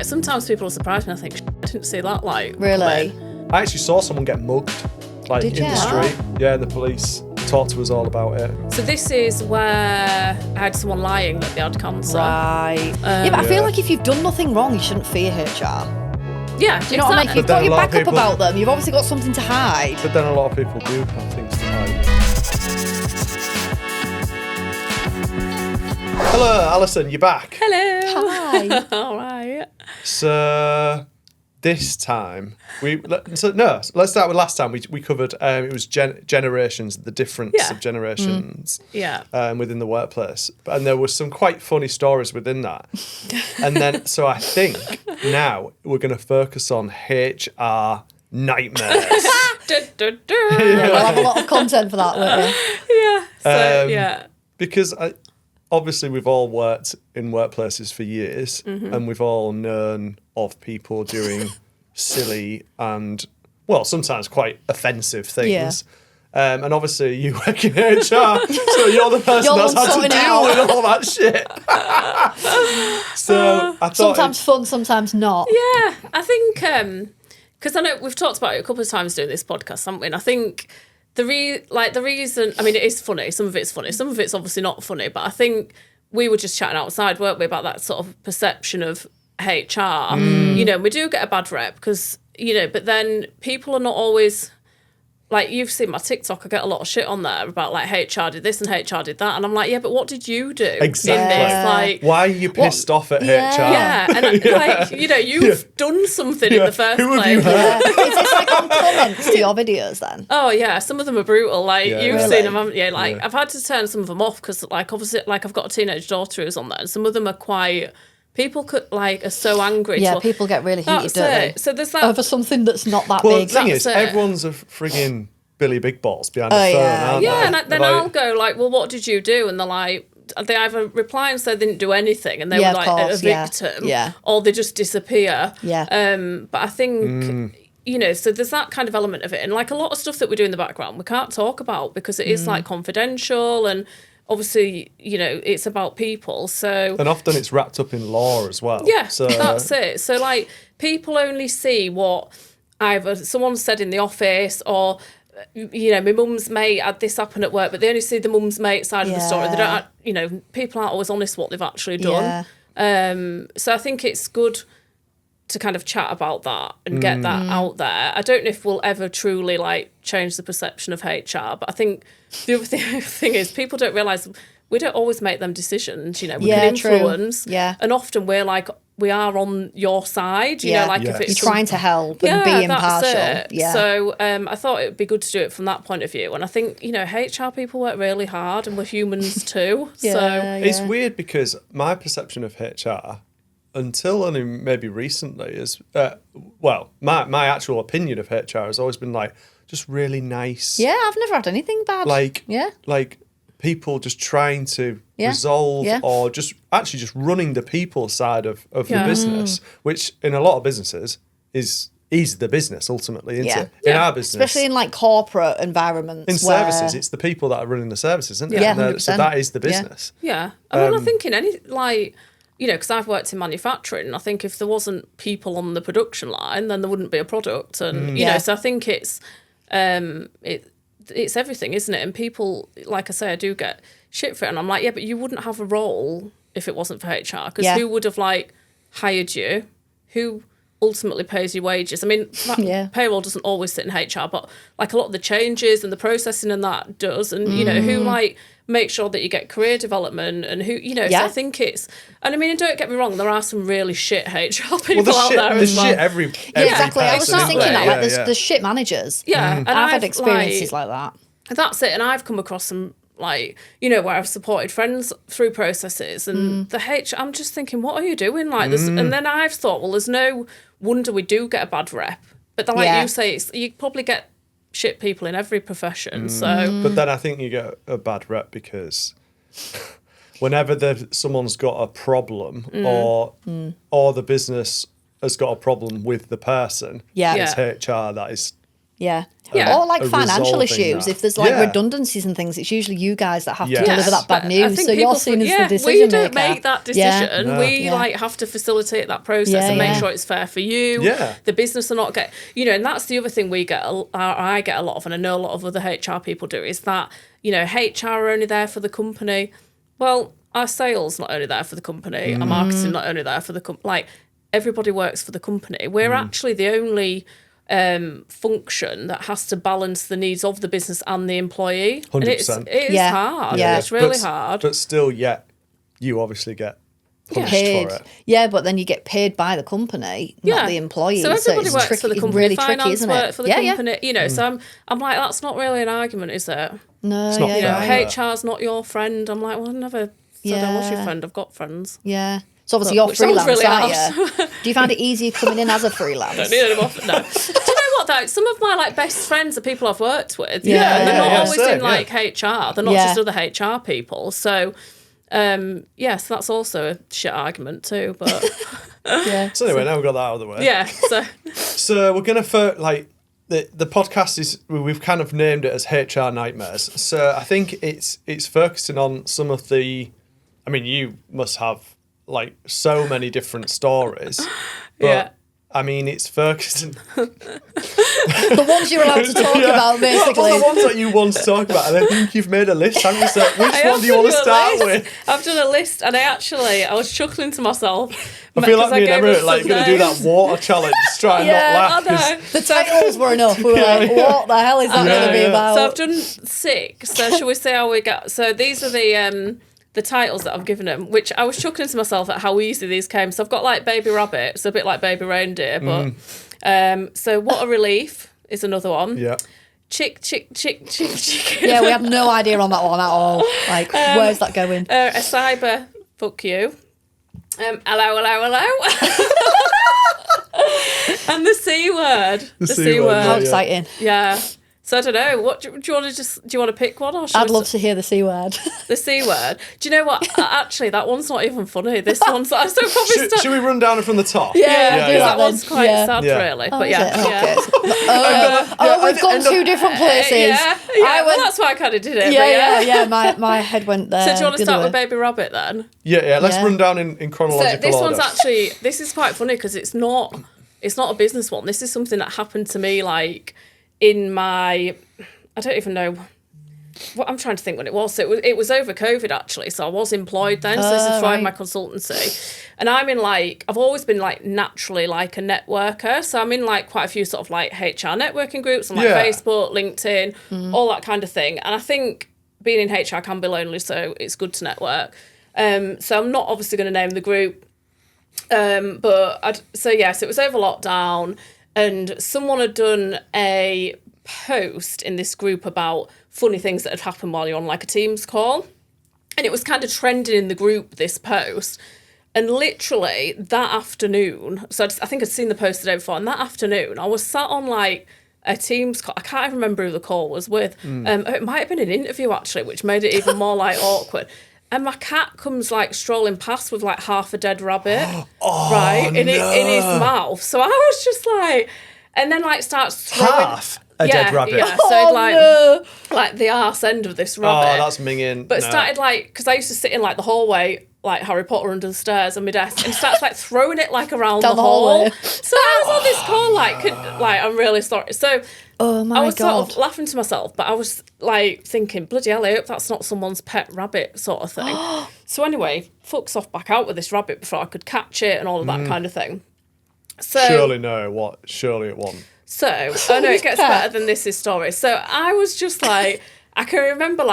like sometimes people are surprised and I think, I didn't see that, like, Really? coming. I actually saw someone get mugged, like, Did in you? the street. Yeah, the police talked to us all about it. So this is where I had someone lying that they had cancer. Right. Yeah, but I feel Yeah. like if you've done nothing wrong, you shouldn't fear HR. Yeah, Do you know what I mean? If you've But then got a your lot of back up people- about them, you've obviously got something to hide. But then a lot of people do have things to hide. Hello, Alison, you're back. Hello. Hi. All right. So this time let's start with last time. We covered it was generations, the difference Yeah. of generations Yeah. within the workplace, and there was some quite funny stories within that. And then so I think now we're going to focus on HR nightmares. Yeah, Yeah, we'll have a lot of content for that, won't we? yeah. So, yeah. Because obviously we've all worked in workplaces for years, and we've all known of people doing silly and, well, sometimes quite offensive things. And obviously you work in HR, so you're the person You're that's the one had to sorting it deal out. with all that shit. So I thought... Sometimes fun, sometimes not. Yeah, I think because I know we've talked about it a couple of times doing this podcast, haven't we? And I think the reason, I mean, it is funny. Some of it's funny. Some of it's obviously not funny. But I think we were just chatting outside, weren't we, about that sort of perception of HR. You know, we do get a bad rep because, you know, but then people are not always. Like, you've seen my TikTok, I get a lot of shit on there about, like, HR did this and HR did that. And I'm like, yeah, but what did you do Exactly. in this? Like, Why are you pissed off at HR? yeah, and like, you know, you've done something in the first Who have place. you hurt? Is this like on comments to your videos then? Oh yeah, some of them are brutal. Like Yeah, you've yeah. seen them, haven't you? Like Yeah. I've had to turn some of them off because, like, obviously, like I've got a teenage daughter who's on there, and some of them are quite. People are so angry. Yeah, to- people get really heated, That's don't they? it. So there's that. Over something that's not that Well, big. the thing is, That's it. everyone's a frigging Billy Big Balls behind the Oh, phone, yeah, aren't Yeah, they? and then Like- I'll go like, well, what did you do? And they're like, they either reply and say they didn't do anything, and they Yeah, were of like course, a yeah. victim, Yeah. or they just disappear. Yeah. But I think. You know, so there's that kind of element of it. And like a lot of stuff that we do in the background, we can't talk about because it is like confidential and obviously, you know, it's about people. So And often it's wrapped up in law as well. yeah, So that's it. So like people only see what either someone said in the office or, you know, my mum's mate had this happen at work, but they only see the mum's mate side of the story. They don't, you know, people aren't always honest what they've actually done. So I think it's good to kind of chat about that and get that out there. I don't know if we'll ever truly like change the perception of HR, but I think the other thing is people don't realise we don't always make them decisions, you know, we can true. influence. Yeah. And often we are on your side, you know, like Yes. if it's You're trying to help and be impartial. That's it. Yeah. So I thought it would be good to do it from that point of view. And I think, you know, HR people work really hard and we're humans too. So it's weird because my perception of HR, until only maybe recently, is my actual opinion of HR has always been like just really nice. Yeah, I've never had anything bad. Like Yeah. like people just trying to Yeah. resolve Yeah. or just running the people side of the Yeah. business, which in a lot of businesses is the business ultimately, isn't Yeah. it? In Yeah. our business. Especially in like corporate environments. in where... services, it's the people that are running the services, isn't it? Yeah, And so 100%. that is the Yeah. business. yeah. I mean, I think in any, like, you know, because I've worked in manufacturing, I think if there wasn't people on the production line, then there wouldn't be a product. And, you know, so I think it's everything, isn't it? And people, like I say, I do get shit for it. And I'm like, yeah, but you wouldn't have a role if it wasn't for HR. Because who would have, like, hired you? Who ultimately pays your wages? I mean, payroll doesn't always sit in HR, but, like, a lot of the changes and the processing and that does. And, you know, who, like, make sure that you get career development and who, you know, so I think it's, and I mean, don't get me wrong, there are some really shit HR people out there there's as well. shit every exactly. I was person, just isn't thinking there? that, like, there's shit managers. Yeah, and I've had experiences like that. that's it. And I've come across some, like, you know, where I've supported friends through processes and I'm just thinking, what are you doing? Like this, and then I've thought, well, there's no wonder we do get a bad rep. But then, like you say, you probably get shit people in every profession. So, But then I think you get a bad rep because whenever someone's got a problem or the business has got a problem with the person, it's HR that is Yeah. Yeah. Or like a financial resolving issues. that. If there's like Yeah. redundancies and things, it's usually you guys that have Yes. to deliver that bad But I news. think So you're people seen as the we decision don't maker. make that Yeah. decision. No. We Yeah. like have to facilitate that process Yeah, and make yeah. sure it's fair for you. Yeah. The business are not and that's the other thing I get a lot of, and I know a lot of other HR people do, is that, HR are only there for the company. Well, our sales not only there for the company, our marketing not only there for the company. Like, everybody works for the company. We're actually the only function that has to balance the needs of the business and the employee. 100%. And it is Yeah. hard. Yeah. It's really But- hard. But still, yet you obviously get punished Paid. for it. Yeah, but then you get paid by the company, not the employee. So everybody it's works tricky, for the it's company. really Finance tricky, isn't work it? for the Yeah, company. So I'm like, that's not really an argument, is it? No, It's not yeah, fair. right. HR's not your friend. I'm like, well, I never said I was your friend. I've got friends. Yeah. So obviously you're Which sounds freelance, really aren't harsh. you? Do you find it easier coming in as a freelance? Don't need any more. No. Do you know what though? Some of my best friends are people I've worked with. Yeah, and they're not yeah, always same, in HR. They're not Yeah. just other HR people. So, yes, that's also a shit argument too. But Yeah. So anyway, now we've got that out of the way. yeah, so So we're gonna the podcast is, we've kind of named it as HR nightmares. So I think it's focusing on some of the. I mean, you must have so many different stories. But, Yeah. I mean, it's focusing. The ones you're allowed to talk about, basically. Well, the ones that you want to talk about, and I think you've made a list, haven't you? So which I one do you want to have start done a with? list. I've done a list, and I was chuckling to myself. I feel like because me and gave Emma us are some going to do that names. water challenge, just try and Yeah, not laugh. I know. 'cause- The titles were enough. We were like, what the hell is that going to be yeah. about? So I've done 6. So shall we see how we get? So these are the titles that I've given them, which I was chuckling to myself at how easy these came. So I've got baby rabbit, so a bit like baby reindeer, but so what a relief is another one. Yeah. Chick. Yeah, we have no idea on that one at all. Where's that going? A cyber fuck you. Allo Allo Allo. And the C word. The C word. How yeah. exciting. Yeah. So I don't know. What do you want to do? You want to pick one, or should I'd we love to hear the C word. the C word? Do you know what? Actually, that one's not even funny. This one's so probably. Should we run down it from the top? Yeah, do that that one's then. quite Yeah. sad, Yeah. really. Oh, But is yeah, it? yeah. Okay. We've gone two different places. Yeah, I well, went, that's why I kind of did it. yeah, but yeah. My head went there. So do you want to the start other with way. Baby Rabbit then? Yeah. Let's Yeah. run down in So chronological this order. one's this is quite funny because it's not a business one. This is something that happened to me in my, I don't even know. What I'm trying to think when it was. So it was over COVID actually. So I was employed then. So this is right. my consultancy, and I'm in I've always been naturally a networker. So I'm in quite a few sort of HR networking groups on Yeah. Facebook, LinkedIn, all that kind of thing. And I think being in HR can be lonely, so it's good to network. So I'm not obviously going to name the group, so it was over lockdown, and someone had done a post in this group about funny things that had happened while you're on a Teams call, and it was kind of trending in the group, this post. And literally that afternoon, so I think I'd seen the post the day before, and that afternoon I was sat on a Teams call. I can't even remember who the call was with. It might have been an interview actually, which made it even more awkward. And my cat comes strolling past with half a dead rabbit, right, in his mouth. So I was just and then starts throwing half a dead rabbit. Yeah, so the arse end of this rabbit. Oh, that's minging. But it started because I used to sit in the hallway, Harry Potter under the stairs on my desk, and starts throwing it around Down the the hall. hallway. So I was on this call I'm really sorry. So Oh my I was God. sort of laughing to myself, but I was thinking, bloody hell, I hope that's not someone's pet rabbit sort of thing. So anyway, fucks off back out with this rabbit before I could catch it and all of that kind of thing. So Surely no. What? Surely it won't. So, oh no, it gets better than this is story. So I was just I can remember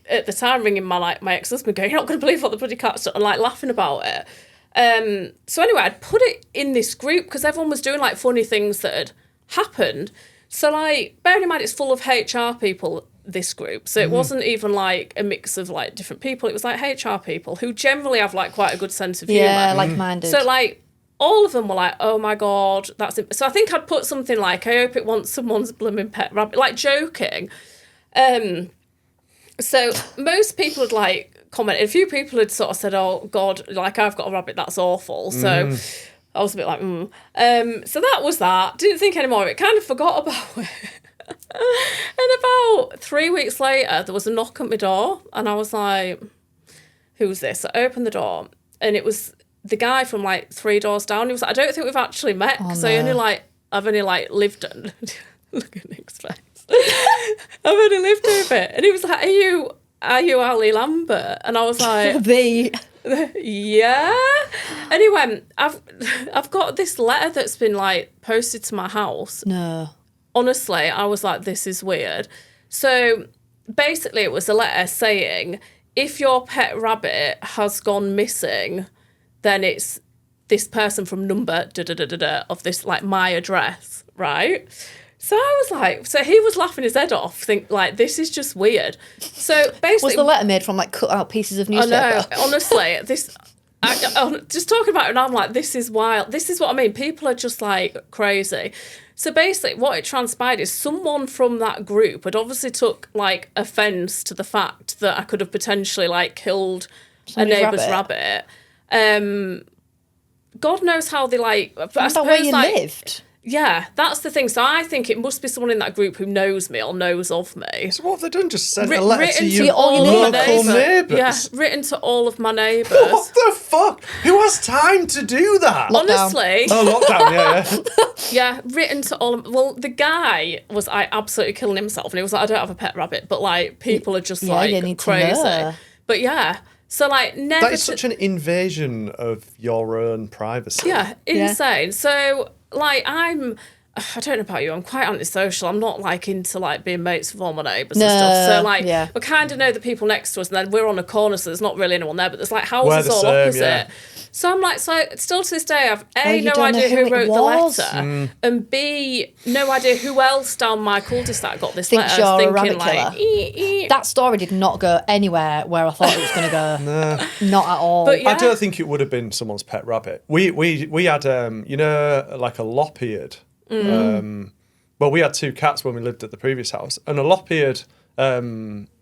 at the time ringing my ex-husband going, you're not going to believe what the bloody cat's done, and laughing about it. So anyway, I'd put it in this group because everyone was doing funny things that had happened. So bearing in mind it's full of HR people, this group. So it wasn't even a mix of different people. It was HR people who generally have quite a good sense of humour. Yeah, like-minded. So all of them were oh my God, that's it. So I think I'd put something I hope it wants someone's blooming pet rabbit, joking. So most people had commented. A few people had sort of said, oh God, I've got a rabbit, that's awful. So I was a bit so that was that. Didn't think any more of it. Kind of forgot about it. And about 3 weeks later, there was a knock at my door, and I was like, who's this? I opened the door, and it was the guy from like 3 doors down. He was like, I don't think we've actually met, because I've only lived look at Nick's face. I've only lived here a bit. And he was like, are you Ali Lambert? And I was like, yeah. And he went, I've got this letter that's been like posted to my house. No. Honestly, I was like, this is weird. So basically it was a letter saying, if your pet rabbit has gone missing, then it's this person from number of this, like, my address, right? So I was like, so he was laughing his head off, think like, this is just weird. So basically, was the letter made from like cut out pieces of newspaper? I know, honestly, I'm just talking about it, and I'm like, this is wild. This is what I mean. People are just like crazy. So basically, what it transpired is someone from that group had obviously took like offence to the fact that I could have potentially like killed somebody's a neighbour's rabbit. God knows how they like. Is that where you lived? Yeah, that's the thing. So I think it must be someone in that group who knows me or knows of me. So what have they done? Just sent a letter to your local neighbours? Yeah, written to all of my neighbours. What the fuck? Who has time to do that? Honestly. Oh, lockdown, yeah. Yeah, written to all of... Well, the guy was absolutely killing himself, and he was like, I don't have a pet rabbit, but like, people are just like crazy. But yeah... So, like, never... That is such an invasion of your own privacy. Yeah, insane. Yeah. So, like, I don't know about you, I'm quite antisocial. I'm not, like, into, like, being mates with all my neighbours and stuff. So, like, we kind of know the people next to us, and then we're on a corner, so there's not really anyone there, but there's, like, houses all opposite. Yeah. So I'm like, so still to this day, I've no idea who wrote the letter, and B, no idea who else down my cul-de-sac got this letter. You're a rabbit killer. That story did not go anywhere where I thought it was going to go. No. Not at all. But yeah. I don't think it would have been someone's pet rabbit. We had, like a lop-eared. Well, we had 2 cats when we lived at the previous house, and a lop-eared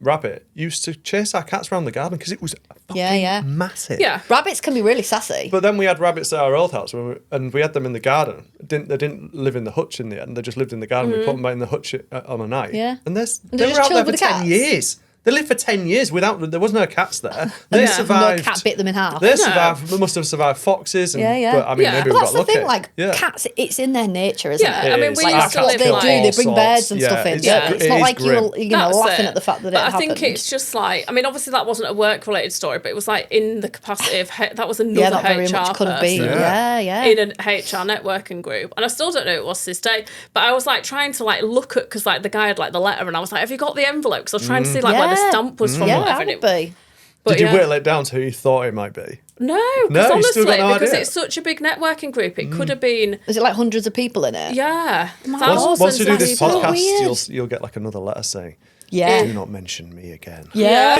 rabbit used to chase our cats around the garden because it was fucking massive. Yeah, rabbits can be really sassy. But then we had rabbits at our old house, and we had them in the garden. They didn't live in the hutch in the end. They just lived in the garden. We put them out in the hutch on a night. Yeah, and they were out there for 10 years. They lived for 10 years there was no cats there. They survived. No cat bit them in half. They survived. They must have survived foxes. And, But I mean, maybe we got lucky. That's the thing. Like cats, it's in their nature, isn't it? I mean, we used to live they bring birds and stuff in. It's not like you're laughing at the fact that it happened. But I think it's just like, I mean, obviously that wasn't a work-related story, but it was like in the capacity of that was another HR person in an HR networking group, and I still don't know who it was to this day. But I was like trying to like look at, because like the guy had like the letter, and I was like, have you got the envelope? Because I was trying to see like where the stamp was from. Yeah, that would be. Did you whittle it down to who you thought it might be? No, because honestly, because it's such a big networking group, it could have been... Is it like hundreds of people in it? Yeah. Once you do this podcast, you'll get like another letter saying, do not mention me again. Yeah.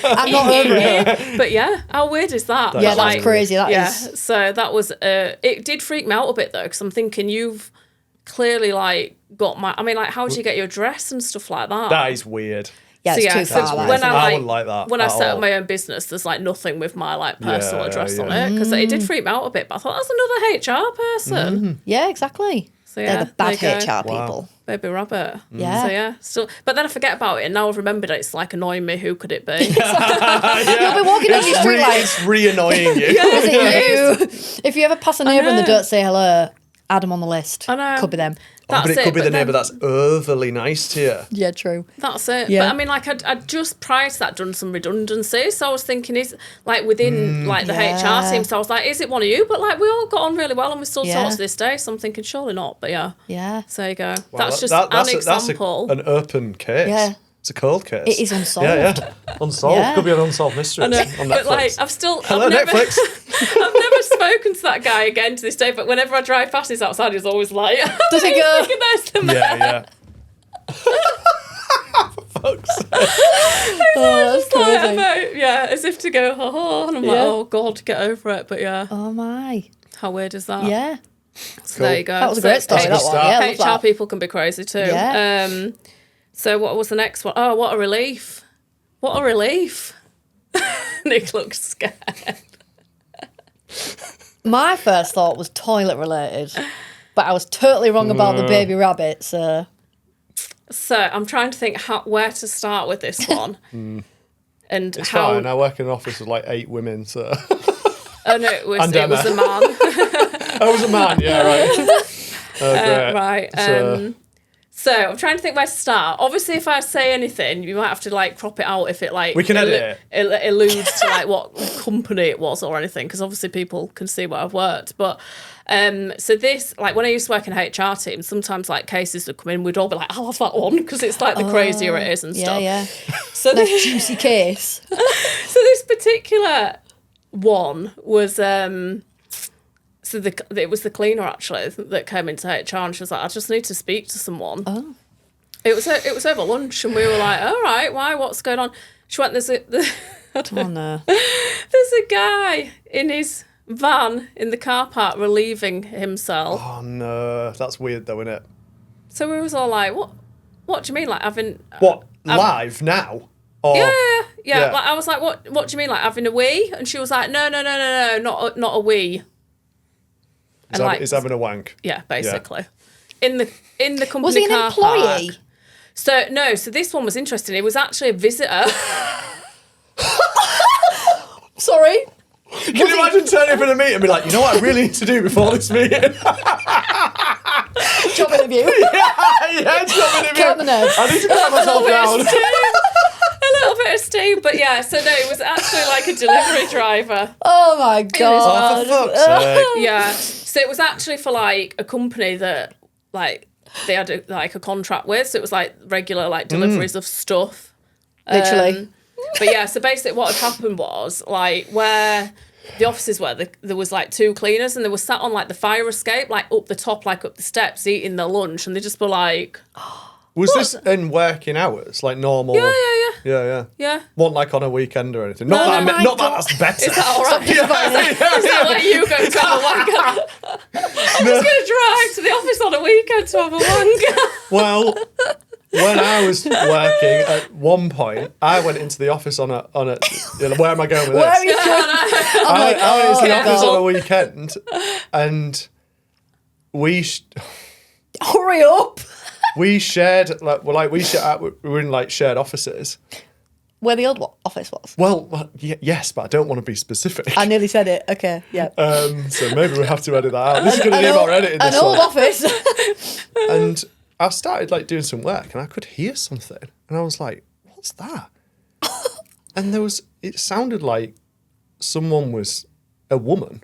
I'm not over it. But yeah, how weird is that? That's crazy. That is. So that was... it did freak me out a bit, though, because I'm thinking you've clearly like got my... I mean, like, how do you get your address and stuff like that? That is weird. Yeah, it's too far. When I wouldn't like that. When I set up my own business, there's like nothing with my like personal address on it, because it did freak me out a bit. But I thought that's another HR person. Yeah, exactly. So yeah, they're the bad HR people. Baby rabbit. Yeah. So yeah, still. But then I forget about it, and now I've remembered it. It's like annoying me. Who could it be? You'll be walking down the street like it's re-annoying you. Is it you? If you ever pass a neighbour and they don't say hello, add them on the list. I know. Could be them. But it could be the neighbour that's overly nice to you. Yeah, true. That's it. Yeah. But I mean, like, I'd just prior to that done some redundancy. So I was thinking, is like within like the HR team. So I was like, is it one of you? But like, we all got on really well, and we still talk to this day. So I'm thinking, surely not. But yeah. Yeah. So there you go. Wow, that's just an example. That's an open case. Yeah. It's a cold case. It is unsolved. Yeah. Unsolved. Could be an unsolved mystery on Netflix. But like, Hello, Netflix. I've never spoken to that guy again to this day, but whenever I drive past his outside, he's always like, does he go? There's the man. Yeah. For fuck's sake. That's crazy. As if to go, and I'm like, oh God, get over it. But yeah. Oh my. How weird is that? Yeah. So cool. There you go. That was a great story, that one. Yeah, HR people can be crazy too. Yeah. So what was the next one? Oh, what a relief. What a relief. Nick looks scared. My first thought was toilet related, but I was totally wrong about the baby rabbit, so... So I'm trying to think where to start with this one. And It's how... fine. I work in an office with like 8 women, so... Oh, no, it was a man. I was a man, yeah, right. Oh, right. So I'm trying to think where to start. Obviously, if I say anything, you might have to like crop it out if it like... We can edit it alludes to like what company it was or anything, because obviously people can see where I've worked. But... so this, like when I used to work in HR team, sometimes like cases would come in, we'd all be like, I'll have that one, because it's like the crazier it is and stuff. Yeah. So Nice juicy case. So this particular one was, it was the cleaner actually that came into HR, and she was like, I just need to speak to someone. Oh. It was over lunch, and we were like, all right, why? What's going on? She went, Oh no. There's a guy in his van in the car park relieving himself. Oh, no. That's weird, though, isn't it? So we was all like, what do you mean, like having... What, live now? Or... Yeah. Like, I was like, what do you mean, like having a wee? And she was like, no, not a wee. Is having a wank. Yeah, basically. In the company Was he an car employee? park. So this one was interesting. It was actually a visitor. Sorry. Can you imagine turning up in a meeting and be like, you know what I really need to do before this meeting? Job interview. yeah, job interview. Calm the nerves. I need to calm myself down. A little bit of steam, but yeah, so no, it was actually like a delivery driver. Oh my god. Oh, for fuck's sake. Yeah, so it was actually for like a company that like they had a contract with, so it was like regular like deliveries of stuff. Literally. But yeah, so basically what had happened was like where the offices were, there was like 2 cleaners, and they were sat on like the fire escape, like up the top, like up the steps, eating their lunch, and they just were like, Was this in working hours, like normal? yeah. Wasn't like on a weekend or anything. No, Not no, that that's better. Is that all right? Is that like you go to have a wank? I'm just going to drive to the office on a weekend to have a wank. Well, when I was working, at one point, I went into the office on a where am I going with Where are this? you going? I went into the office God. on a weekend, and we Hurry up. shared we were in like shared offices. Where the old office was. Well, yes, but I don't want to be specific. I nearly said it. Okay, yeah. So maybe we have to edit that out. This is going to need more editing. An This old one. office. And I started like doing some work, and I could hear something, and I was like, "What's that?" And it sounded like a woman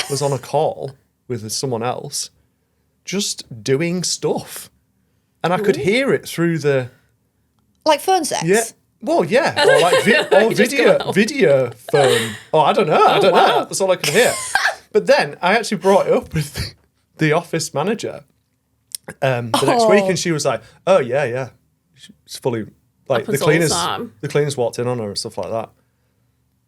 was on a call with someone else, just doing stuff, and I could hear it through the Like phone sex. yeah. Well, yeah, or like video phone. Oh, I don't know. Wow. That's all I could hear. But then I actually brought it up with the office manager the next week, and she was like, "Oh yeah, it's fully like Happens all the time. the cleaners walked in on her and stuff like that."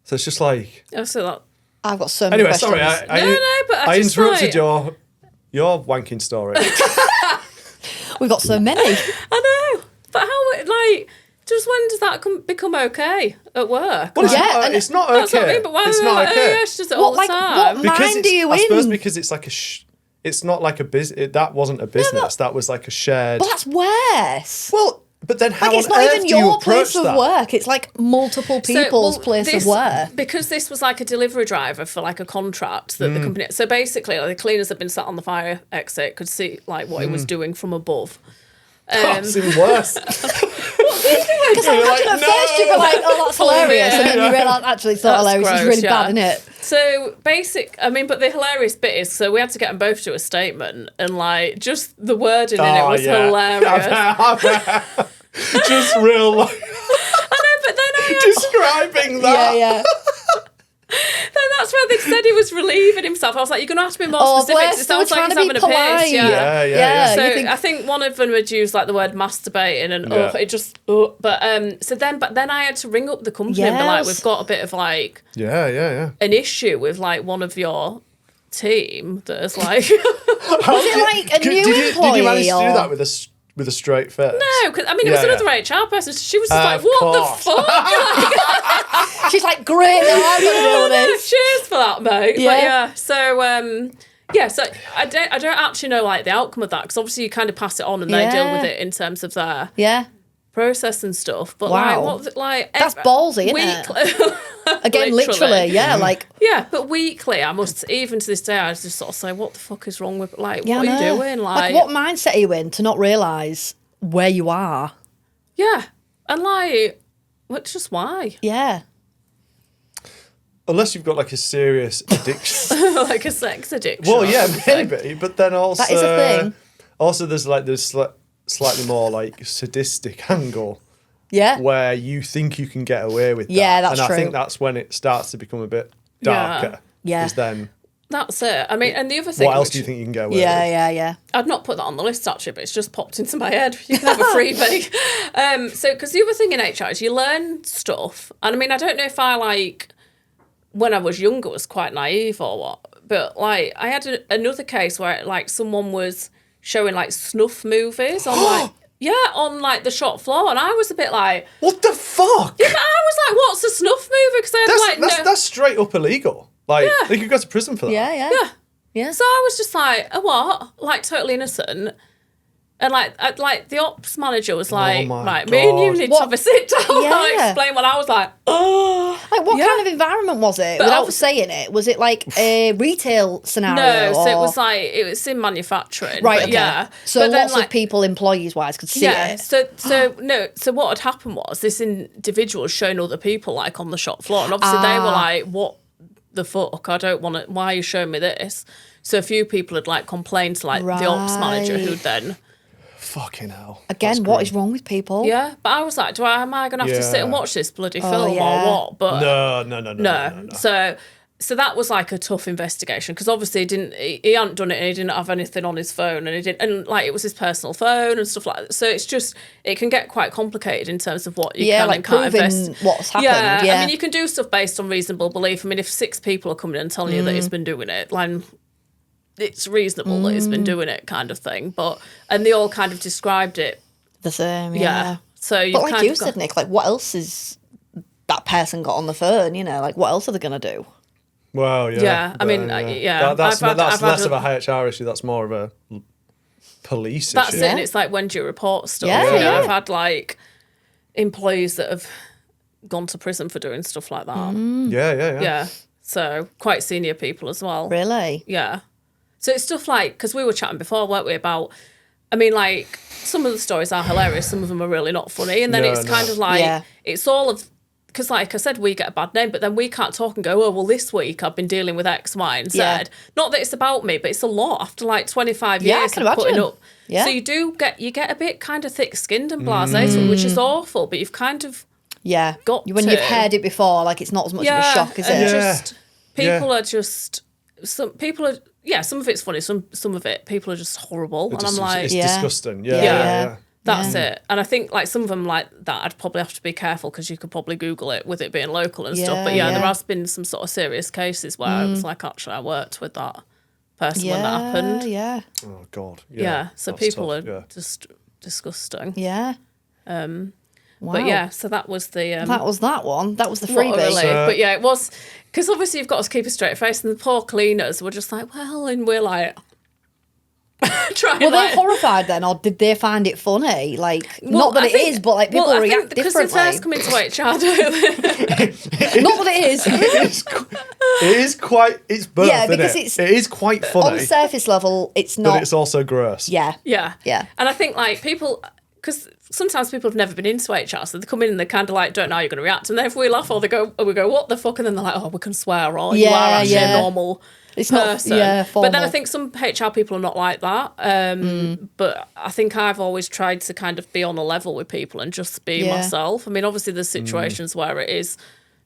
So it's just like So that. I've got so many anyway. questions. Sorry, but I just interrupted like, your wanking story. We've got so many. I know, but how like. Just when does that become okay at work? Well, Yeah, it's not okay. That's what I mean, but why it's are not they okay. like, oh, yeah, she does it all the time? What mind are you I suppose in? because it's like it's not like a business. That wasn't a business. That was like a shared. Well, that's worse. Well, but then how Like, it's on not earth even do you your approach place of that? work. It's like multiple people's place of work. Because this was like a delivery driver for like a contract that the company. So basically, like, the cleaners had been sat on the fire exit, could see like what he was doing from above. It's even worse. Because I imagine at first you were like, oh, that's hilarious. And then you realise, actually, it's not That's hilarious. It's gross, really yeah. bad, isn't it? So but the hilarious bit is, so we had to get them both to a statement, and like just the wording in it was hilarious. Just real like I know, but then I describing that. Yeah. then that's where they said he was relieving himself. I was like, you're gonna have to be more Oh, specific. bless, It sounds they were like he's trying having to a be polite. piss. Yeah. So you think- I think one of them had used like the word masturbating, and it just but then I had to ring up the company and be like, Yes. we've got a bit of like Yeah. an issue with like one of your team that is like Was it like a new employee? Did you manage to or... do that with a straight face? no, because I mean it was Yeah, another HR person. She was just like, Of what course. the fuck? She's like, great, now I'm going to do all this. Cheers for that, mate. Yeah. But yeah, so Yeah, so I don't actually know like the outcome of that, because obviously you kind of pass it on and they deal with it in terms of their process and stuff. But Wow. like, what like That's ballsy, isn't it? Again, literally, yeah, like yeah. But weekly, I must, even to this day, I just sort of say, what the fuck is wrong with, like, yeah, what I are you know. doing? Like, what mindset are you in to not realise where you are? Yeah, and like, what? Just why? Yeah. Unless you've got like a serious addiction. Like a sex addiction. Well, yeah, maybe. But then also, That is a thing. Also, there's like this slightly more like sadistic angle Yeah. where you think you can get away with that. Yeah, that's and true. I think that's when it starts to become a bit darker. Yeah. Because then, That's it. I mean, and the other thing. what else do you think you can get away with? Yeah. I'd not put that on the list actually, but it's just popped into my head. You can have a freebie. So, because the other thing in HR is you learn stuff, and I mean, I don't know if I like when I was younger was quite naive or what, but like I had another case where like someone was showing like snuff movies on like on like the shop floor, and I was a bit like, What the fuck? yeah, but I was like, what's a snuff movie? Because I had That's straight up illegal. Like, they could go to prison for that. Yeah. So I was just like, a what? Like totally innocent. And like the ops manager was like, my right, me and you God. need to have a sit down Yeah. and explain what I was like, oh. Like, what kind of environment was it? But Without obviously- saying it, was it like a retail scenario? No, so it or- was like, it was in manufacturing. right. But Okay. yeah. So But then, lots like, of people, employees-wise, could see it. So what had happened was this individual was showing other people like on the shop floor, and obviously they were like, what the fuck? I don't want to, why are you showing me this? So a few people had like complained to like the ops manager, who then Fucking hell. Again, what is wrong with people? yeah. But I was like, am I going to have to sit and watch this bloody film yeah. or what? But No. So that was like a tough investigation, because obviously he hadn't done it, and he didn't have anything on his phone, and like it was his personal phone and stuff like that. So it's just, it can get quite complicated in terms of what you can like and can't proving invest. what's happened. Yeah. I mean, you can do stuff based on reasonable belief. I mean, if 6 people are coming in and telling you that he's been doing it, like, it's reasonable that he's been doing it, kind of thing. And they all kind of described it. The same. Yeah. So you But like kind you of said, Nick, like what else is that person got on the phone? You know, like what else are they gonna do? Well, yeah. Yeah, I mean, That's I've less had of a HR issue. That's more of a police That's issue. it, and it's like, when do you report stuff? Yeah, You know, yeah. I've had like employees that have gone to prison for doing stuff like that. Yeah. Yeah, so quite senior people as well. Really? Yeah. So it's stuff like, because we were chatting before, weren't we, about, I mean, like, some of the stories are hilarious, some of them are really not funny, and then No, it's no. kind of like, Yeah. it's all of, because like I said, we get a bad name, but then we can't talk and go, oh, well, this week I've been dealing with X, Y, and Z. Yeah. Not that it's about me, but it's a lot after like 25 Yeah, I years can of putting imagine. up. Yeah. So you get a bit kind of thick-skinned and blasé, which is awful, but you've kind of Yeah. got when to. you've heard it before, like it's not as much of a shock, is and it? just people Yeah. are just, some people are, yeah, some of it's funny, some of it people are just horrible, and I'm like, it's Yeah. disgusting. Yeah. Yeah. that's it. And I think like some of them like that, I'd probably have to be careful, because you could probably Google it with it being local and stuff. But Yeah, there yeah. has been some sort of serious cases where it was like, actually, I worked with that person when that happened. Yeah. Oh God. Yeah, so that's people tough, are just disgusting. Yeah. Wow. But yeah, so that was the That was that one. That was the what a freebie. relief. But yeah, it was, because obviously you've got to keep a straight face, and the poor cleaners were just like, well, and we're like, trying. Were they like, horrified then, or did they find it funny? Like, not that I it think- is, but like people I react think because differently. they first come into HR, don't they? Not that it is. It is quite. It's both. Yeah, isn't because it? It is quite On funny, surface level, it's but not. it's also gross. Yeah. Yeah. Yeah. And I think like people, because sometimes people have never been into HR, so they come in and they kind of like don't know how you're going to react, and then if we laugh or we go, what the fuck, and then they're like, oh, we can swear, or you Yeah, are actually yeah. a normal It's not- person. yeah, but then I formal. think some HR people are not like that. But I think I've always tried to kind of be on a level with people and just be Yeah. myself. I mean, obviously there's situations where it is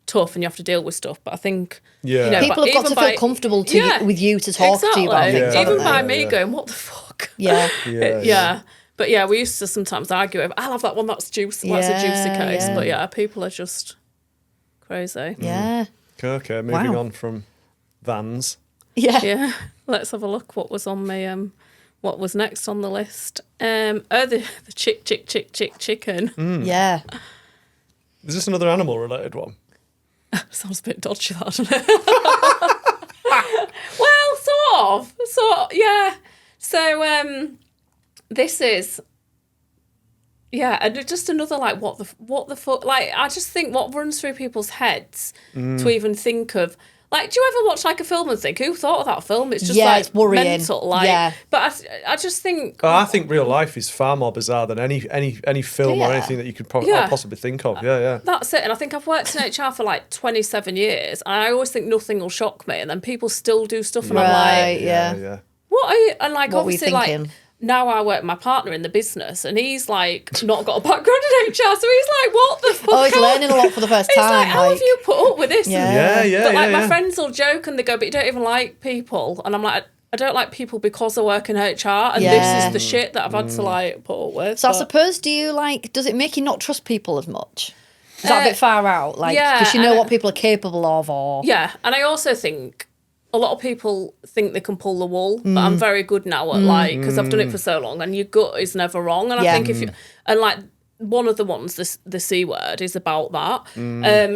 tough and you have to deal with stuff, but I think Yeah. you know, People have got even to feel comfortable with you to talk to you about exactly. things. Yeah. Even haven't by they? me Yeah. going, what the fuck? Yeah. Yeah. But yeah, we used to sometimes argue over, I'll have that one, that's juicy, that's a juicy Yeah, case. yeah. But yeah, people are just crazy. Yeah. Okay, moving Wow. on from vans. Yeah. Yeah. Let's have a look what was on the what was next on the list. The chicken. Yeah. Is this another animal related one? Sounds a bit dodgy, that, doesn't it? Well, of. So yeah. So this is. Yeah, and just another like what the fuck, like I just think what runs through people's heads to even think of, like, do you ever watch like a film and think, who thought of that film? It's just like it's worrying. mental, like. But I just think. Oh, I think real life is far more bizarre than any film or anything that you could possibly think of. Yeah. That's it, and I think I've worked in HR for like 27 years, and I always think nothing will shock me, and then people still do stuff, and I'm like, yeah. what are you? And like What obviously were you like. thinking? Now I work with my partner in the business, and he's like not got a background in HR, so he's like, "What the fuck?" Oh, he's learning a lot for the first He's time. like, "How have you put up with this?" Yeah. But like my friends will joke and they go, "But you don't even like people," and I'm like, "I don't like people because I work in HR, and this is the shit that I've had to like put up with." So I suppose, does it make you not trust people as much? Is that a bit far out? Like, because you know what people are capable of, or and I also think. A lot of people think they can pull the wool, but I'm very good now at like, because I've done it for so long, and your gut is never wrong. And I think if you, and like one of the ones, the C word is about that.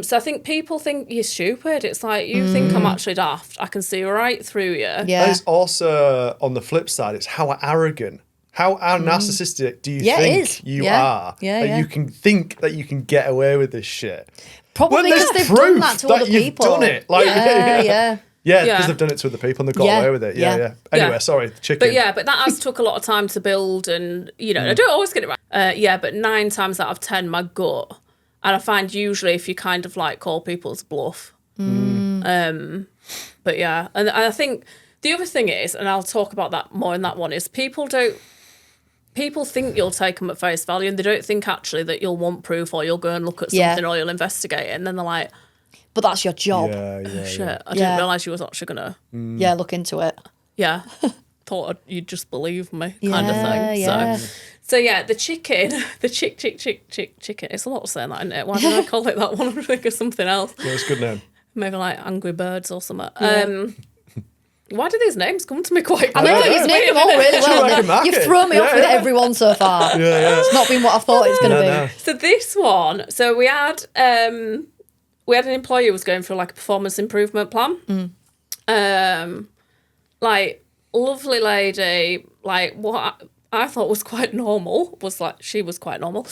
So I think people think you're stupid. It's like, you think I'm actually daft. I can see right through you. yeah. It's also, on the flip side, it's how arrogant, how narcissistic do you think you are? That you can think that you can get away with this shit. Probably because they've done that to other people. You've done it. Like, yeah. Yeah, because they've done it to other people and they've got away with it. Yeah. Anyway, sorry, chicken. But that has took a lot of time to build, and I don't always get it right. But 9 times out of 10, my gut, and I find usually if you kind of like call people's bluff. But yeah, and I think the other thing is, and I'll talk about that more in that one, is people think you'll take them at face value, and they don't think actually that you'll want proof, or you'll go and look at something, or you'll investigate it, and then they're like, but that's your job. Shit, I didn't realise you was actually gonna. Yeah, look into it. Yeah, thought you'd just believe me, kind of thing. Yeah. So yeah, the chicken, the chicken. It's a lot of saying that, isn't it? Why did I call it that one? I'm thinking of something else. Yeah, it's a good name. Maybe like Angry Birds or something. Why do these names come to me quite quickly? I know, you've named them all really well. You've thrown me off with every one so far. It's not been what I thought it was going to be. So this one, we had an employee who was going through like a performance improvement plan. Like, lovely lady, like what I thought was quite normal was like, she was quite normal,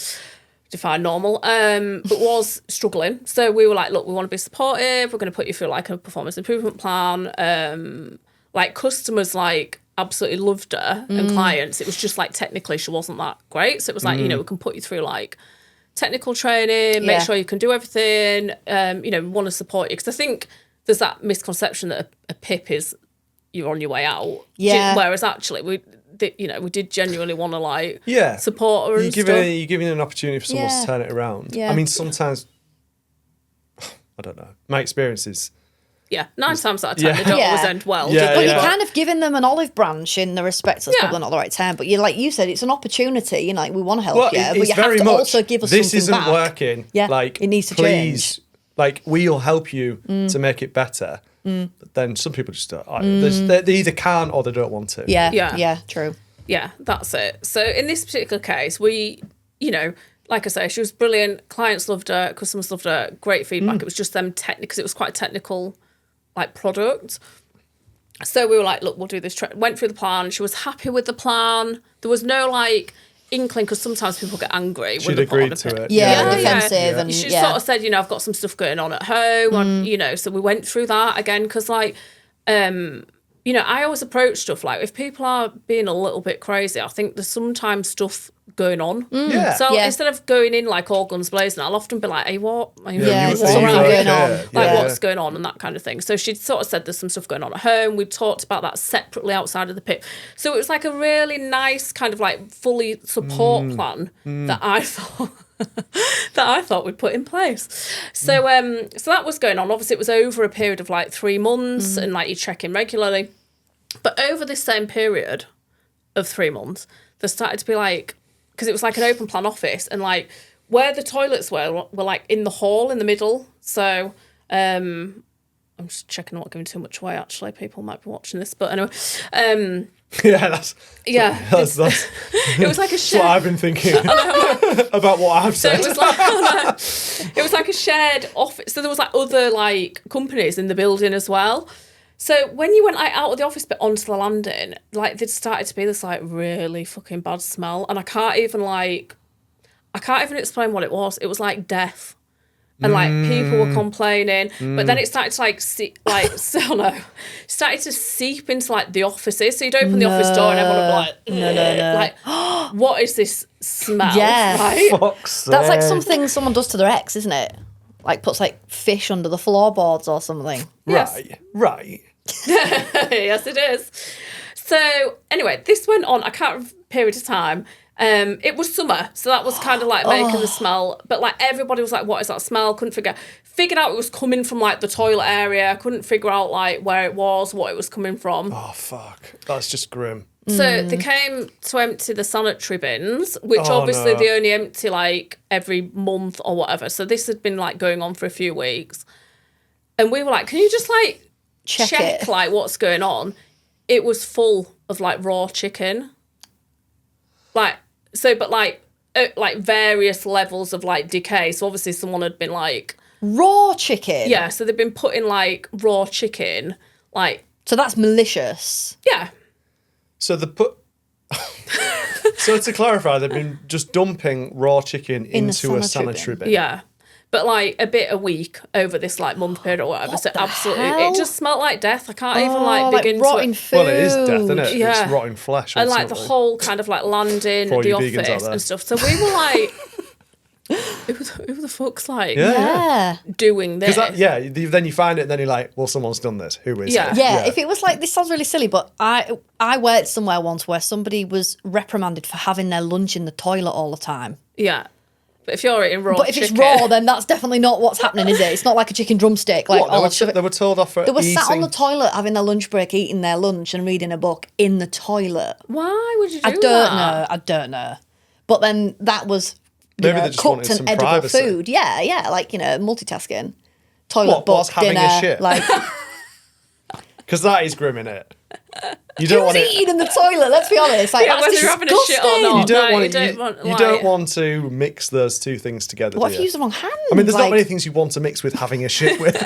define normal, but was struggling. So we were like, look, we want to be supportive. We're going to put you through like a performance improvement plan. Like customers like absolutely loved her, and clients, it was just like technically she wasn't that great. So it was like, we can put you through like technical training, make sure you can do everything. We want to support you, because I think there's that misconception that a PIP is you're on your way out. Yeah. Whereas actually we did genuinely want to like support her. You're giving an opportunity for someone to turn it around. Yeah. I mean, sometimes I don't know. My experience is. Yeah, 9 times out of 10 they don't always end well. But you're kind of giving them an olive branch in the respect, that's probably not the right term, but like you said, it's an opportunity, like we want to help you, but you have to also give us something back. This isn't working. Yeah, like, it needs to please, change. Like, we'll help you to make it better. But then some people just don't. They either can't or they don't want to. Yeah, true. Yeah, that's it. So in this particular case, we, like I say, she was brilliant. Clients loved her, customers loved her, great feedback. It was just them because it was quite technical, like product. So we were like, look, we'll do this. Went through the plan. She was happy with the plan. There was no like inkling, because sometimes people get angry. She'd agreed to it. Defensive. And she sort of said, I've got some stuff going on at home. And, so we went through that again, because like, I always approach stuff like, if people are being a little bit crazy, I think there's sometimes stuff going on. So instead of going in like all guns blazing, I'll often be like, hey, what? What's going on? Like, what's going on and that kind of thing. So she'd sort of said there's some stuff going on at home. We talked about that separately outside of the PIP. So it was like a really nice kind of like fully support plan that I thought we'd put in place. So so that was going on. Obviously it was over a period of like 3 months, and like you check in regularly. But over this same period of 3 months, there started to be like, because it was like an open plan office, and like where the toilets were like in the hall in the middle. So I'm just checking, I'm not giving too much away actually, people might be watching this, but anyway. That's it was like a shared. What I've been thinking about what I've said. So it was like a shared office. So there was like other like companies in the building as well. So when you went like out of the office bit onto the landing, like there started to be this like really fucking bad smell, and I can't even explain what it was. It was like death, and like people were complaining, but then it started to started to seep into like the offices. So you'd open the office door and everyone would be like, like, what is this smell? Yeah, right? That's like something someone does to their ex, isn't it? Like puts like fish under the floorboards or something. Yes. Right. Yes, it is. So anyway, this went on. I can't remember the period of time. It was summer, so that was kind of like making the smell. But like everybody was like, "What is that smell?" Figured out it was coming from like the toilet area. Couldn't figure out like where it was, what it was coming from. Oh fuck, that's just grim. So they came to empty the sanitary bins, which obviously they only empty like every month or whatever. So this had been like going on for a few weeks, and we were like, "Can you just like check like what's going on?" It was full of like raw chicken, like various levels of like decay. So obviously someone had been like raw chicken. Yeah, so they've been putting like raw chicken, like. So that's malicious. Yeah. So So to clarify, they've been just dumping raw chicken into a sanitary bin. Yeah. But like a week over this like month period or whatever. So absolutely, it just smelled like death. I can't even like begin rotting to. food. Well, it is death, isn't it? Yeah. It's rotting flesh. And like the whole kind of like landing, the office and stuff. So we were like, who the fuck's like doing this? Then you find it and then you're like, well, someone's done this. Who is it? Yeah, if it was like, this sounds really silly, but I worked somewhere once where somebody was reprimanded for having their lunch in the toilet all the time. Yeah. But if you're eating raw But if it's raw, then that's definitely not what's happening, is it? It's not like a chicken drumstick. Like, they were told off for They were sat on the toilet having their lunch break, eating their lunch and reading a book in the toilet. Why would you do that? I don't know. But then that was cooked and edible privacy. Food. Yeah, like, multitasking. Toilet book, having dinner. A shit? Like, because that is grim, innit? You don't want eating in the toilet. Let's be honest. Like, that's whether you're having a shit or not. You don't want to mix those two things together. What if you use the wrong hand? I mean, there's not many things you want to mix with having a shit with.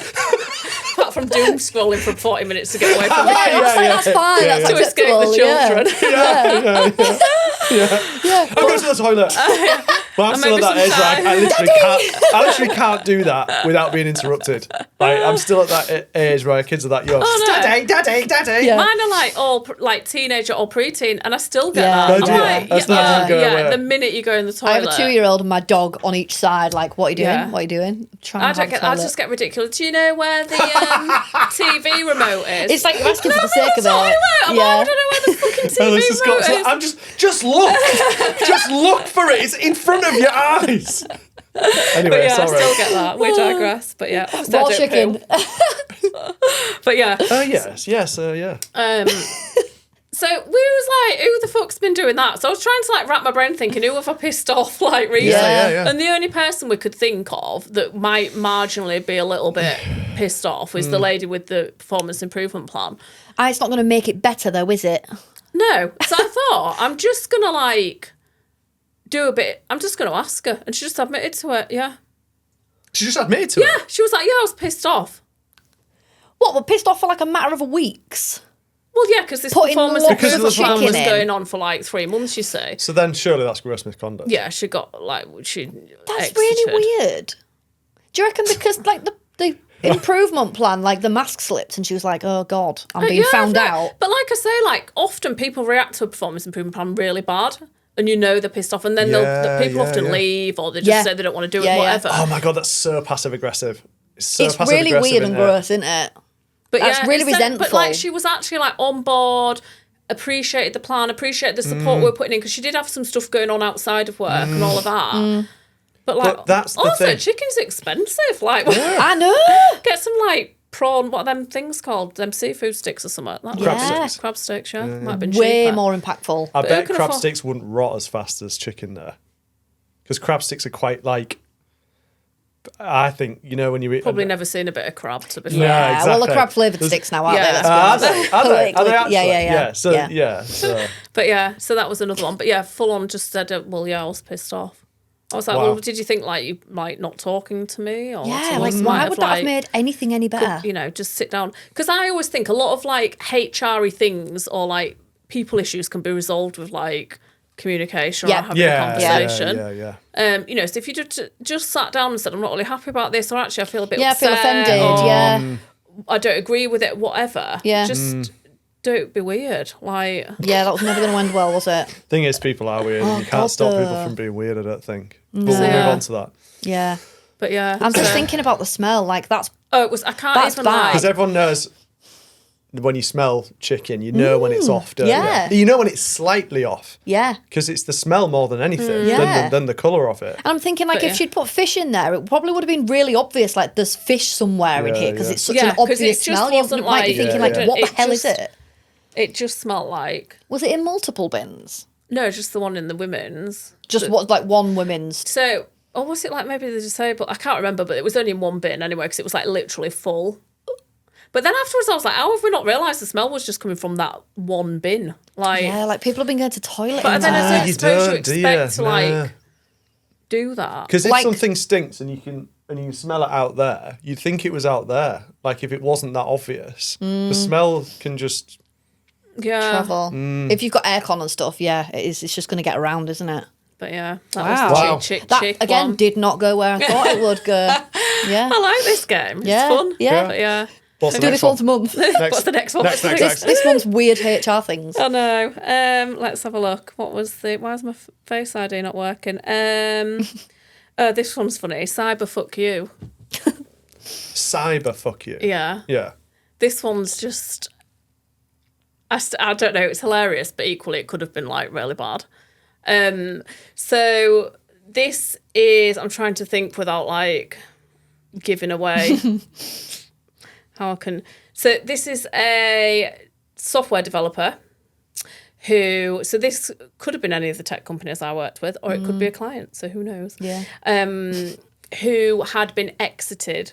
Apart from doom scrolling for 40 minutes to get away from the kids. That's fine. That's to escape the children. I'm going to the toilet. But I'm still at that age where I literally can't do that without being interrupted. Like, I'm still at that age where kids are that young. Daddy. Yeah. Mine are like all like teenager or preteen, and I still get that. Doesn't go away. The minute you go in the toilet. I have a 2-year-old and my dog on each side. Like, what are you doing? Yeah. What are you doing? I just get ridiculous. Do you know where the TV remote is? It's like you're asking for the sake of it. I don't know where the fucking TV remote is. Just look. Just look for it. It's in front of your eyes. Anyway, sorry. I still get that. We digress. But yeah. Raw chicken. But yeah. Yes. Yeah. So we was like, who the fuck's been doing that? So I was trying to like wrap my brain thinking, who have I pissed off like recently? Yeah. And the only person we could think of that might marginally be a little bit pissed off was the lady with the performance improvement plan. It's not going to make it better though, is it? No. So I thought, I'm just going to like I'm just going to ask her. And she just admitted to it, yeah. She just admitted to it? Yeah. She was like, I was pissed off. What, we're pissed off for like a matter of weeks? Well, yeah, because this performance improvement plan was going on for like 3 months, you say. So then surely that's gross misconduct. Yeah, she got like, That's really weird. Do you reckon because like the improvement plan, like the mask slipped and she was like, oh God, I'm being found out. But like I say, like often people react to a performance improvement plan really bad. And they're pissed off, and then people often leave, or they just say they don't want to do it, whatever. Oh my God, that's so passive aggressive. It's really weird and gross, isn't it? But that's really resentful. But like she was actually like on board, appreciated the plan, appreciated the support we were putting in, because she did have some stuff going on outside of work and all of that. But like, that's the also thing. chicken's expensive. Like, I know. Get some like prawn, what are them things called? Them seafood sticks or something. Crab sticks, yeah. Might have been way cheaper. more impactful. I bet crab sticks wouldn't rot as fast as chicken there. Because crab sticks are quite like, I think, when you eat... Probably never seen a bit of crab, to be fair. Yeah, exactly. well, the crab flavoured sticks now, aren't they? Are they actually? Yeah. So. But yeah, so that was another one. But yeah, full on just said, well, yeah, I was pissed off. I was like, well, did you think like you like not talking to me? Or Yeah, like why would that have made anything any better? You know, just sit down. Because I always think a lot of like HR-y things or like people issues can be resolved with like communication or having a conversation. You know, so if you just sat down and said, I'm not really happy about this, or actually I feel a bit upset, I feel offended, I don't agree with it, whatever. Yeah. Just don't be weird. Like, yeah, that was never going to end well, was it? Thing is, people are weird. And you can't stop people from being weird, I don't think. But we'll move on to that. Yeah. But yeah. I'm just thinking about the smell. Like, that's... Oh, it was... I can't even lie. Because everyone knows when you smell chicken, you know when it's off, don't you? You know when it's slightly off. Yeah. Because it's the smell more than anything, than the colour of it. And I'm thinking, like, if she'd put fish in there, it probably would have been really obvious, like, there's fish somewhere in here, because it's such an obvious smell. You might be thinking, like, what the hell is it? It just smelled like... Was it in multiple bins? No, just the one in the women's. Just what, like one women's? So, or was it like maybe the disabled? I can't remember, but it was only in one bin anyway, because it was like literally full. But then afterwards I was like, how have we not realised the smell was just coming from that one bin? Like, yeah, like people have been going to toilet but in then there. I don't suppose you expect to like do that. Because if like, something stinks and you can smell it out there, you'd think it was out there. Like if it wasn't that obvious. The smell can just travel. If you've got aircon and stuff, it's just going to get around, isn't it? But yeah, that was the chick again one. Did not go where I thought it would go. Yeah, I like this game. It's fun. Yeah, but yeah. What's do this once a month. What's the next one? This one's weird HR things. I know. Let's have a look. Why is my Face ID not working? This one's funny. Cyber fuck you. Cyber fuck you. Yeah. Yeah. This one's just... I don't know. It's hilarious, but equally it could have been like really bad. So this is... I'm trying to think without like giving away... How I can... So this is a software developer who... So this could have been any of the tech companies I worked with, or it could be a client, so who knows? Yeah. Who had been exited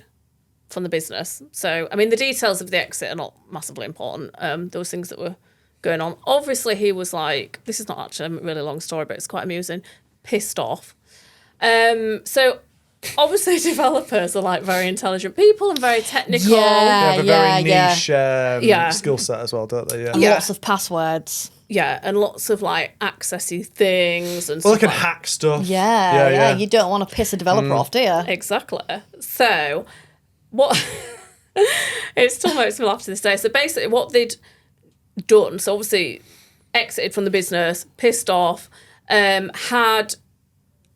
from the business. So, I mean, the details of the exit are not massively important. There was things that were going on. Obviously, he was like... This is not actually a really long story, but it's quite amusing. Pissed off. So... Obviously, developers are like very intelligent people and very technical. They have a very niche skill set as well, don't they? Yeah. Lots of passwords. Yeah, and lots of like accessy things and well, stuff. they can hack stuff. Yeah. You don't want to piss a developer off, do you? Exactly. So, what... it still makes me laugh to this day. So basically, what they'd done, so obviously exited from the business, pissed off, had...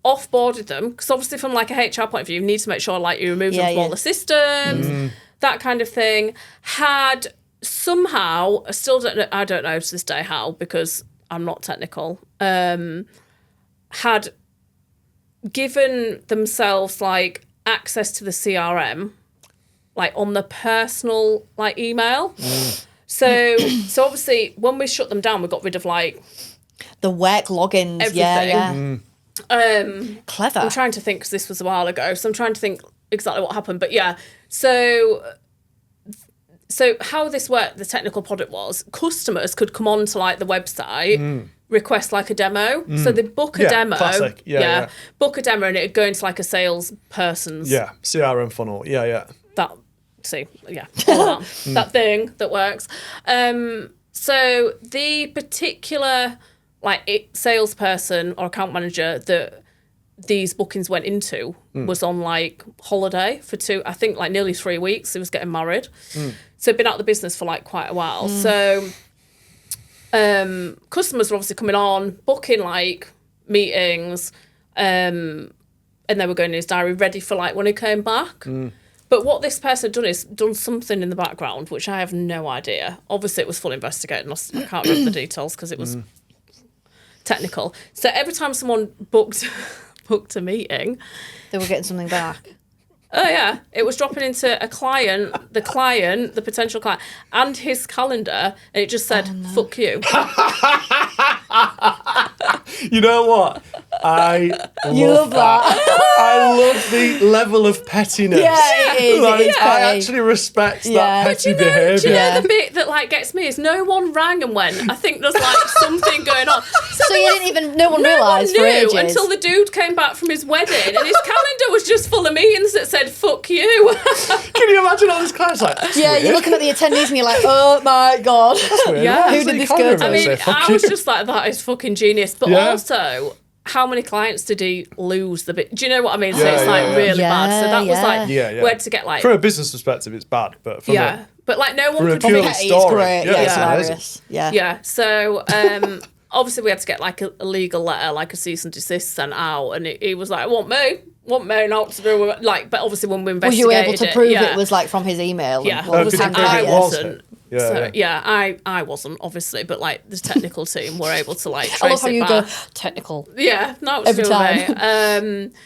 offboarded them, because obviously from like a HR point of view, you need to make sure like you remove them from all the systems, that kind of thing. Had somehow, I don't know to this day how, because I'm not technical, had given themselves like access to the CRM, like on the personal like email. So obviously when we shut them down, we got rid of like the work logins, everything. Clever. I'm trying to think, because this was a while ago, so I'm trying to think exactly what happened. But yeah, so how this worked, the technical product was, customers could come on to like the website, request like a demo. So they book a demo. Classic. Yeah. Book a demo and it'd go into like a salesperson's CRM funnel. That that thing that works. So the particular like salesperson or account manager that these bookings went into was on like holiday for nearly 3 weeks. He was getting married. So he'd been out of the business for like quite a while. So customers were obviously coming on, booking like meetings, and they were going in his diary ready for like when he came back. But what this person had done is done something in the background, which I have no idea. Obviously it was full investigating. I can't remember the details because it was technical. So every time someone booked a meeting, they were getting something back. Oh yeah, it was dropping into the potential client, and his calendar, and it just said "fuck you." You know what? I love that. I love the level of pettiness. Yeah, it is. Like, It is I actually respect that petty behaviour. Do you know the bit that like gets me is no one rang and went, I think there's like something going on. So you didn't no one realised for ages. Until the dude came back from his wedding and his calendar was just full of meetings that said "fuck you." Can you imagine all these clients like? Yeah, weird. you're looking at the attendees and you're like, oh my god. Yeah. Who did this go to? I mean, I was just like, that is fucking genius. But also, how many clients did he lose? Do you know what I mean? So it's like really bad. So that was like, we had to get like. From a business perspective, it's bad, but from but like no one could purely Petty, story. it's great. Yeah, it's amazing. hilarious. Yeah. Yeah. So obviously we had to get like a legal letter, like a cease and desist sent out, and he was like, want me not to do with it. Like, but obviously when we Was investigated you able to prove it was like from his email? Yeah. And I wasn't. Yeah, I wasn't obviously, but like the technical team were able to like trace I love how it you back. go technical. Yeah, no, it's Every still time.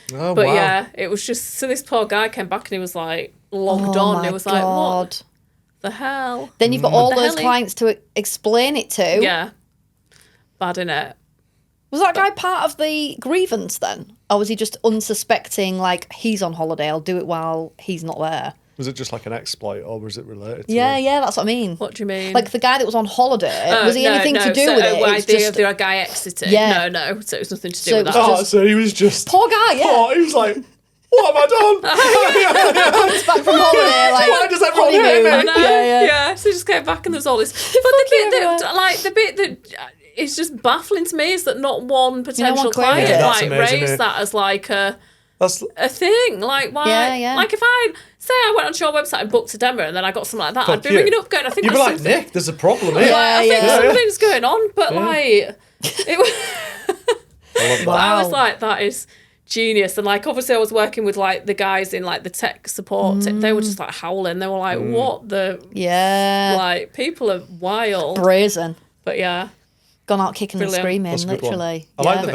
there. But yeah, it was just so this poor guy came back and he was like logged on. And he was like, what the hell? Then you've got all those clients to explain it to. Yeah, bad innit? Was that guy part of the grievance then? Or was he just unsuspecting, like, he's on holiday, I'll do it while he's not there? Was it just like an exploit, or was it related to Yeah, that's what I mean. What do you mean? Like, the guy that was on holiday, was he anything to do with it? It's just the guy exited. Yeah. No. So it was nothing to do with that. Oh, so he was just... Poor guy, yeah. He was like, what have I done? Comes back from holiday, like, why does everyone hate me? I know. Yeah. So he just came back and there was all this. But the bit that is just baffling to me is that not one potential client raised that as like a thing. Like, why? Yeah. Like, if I say I went onto your website and booked a demo and then I got something like that, I'd be ringing up going, I think you'd be that's like, something. Nick, there's a problem here. I think something's going on, but like, it was. I was like, that is genius. And like, obviously I was working with like the guys in like the tech support. They were just like howling. They were like, what the? Yeah. Like, people are wild. Brazen. But yeah. Gone out kicking and screaming, literally. I like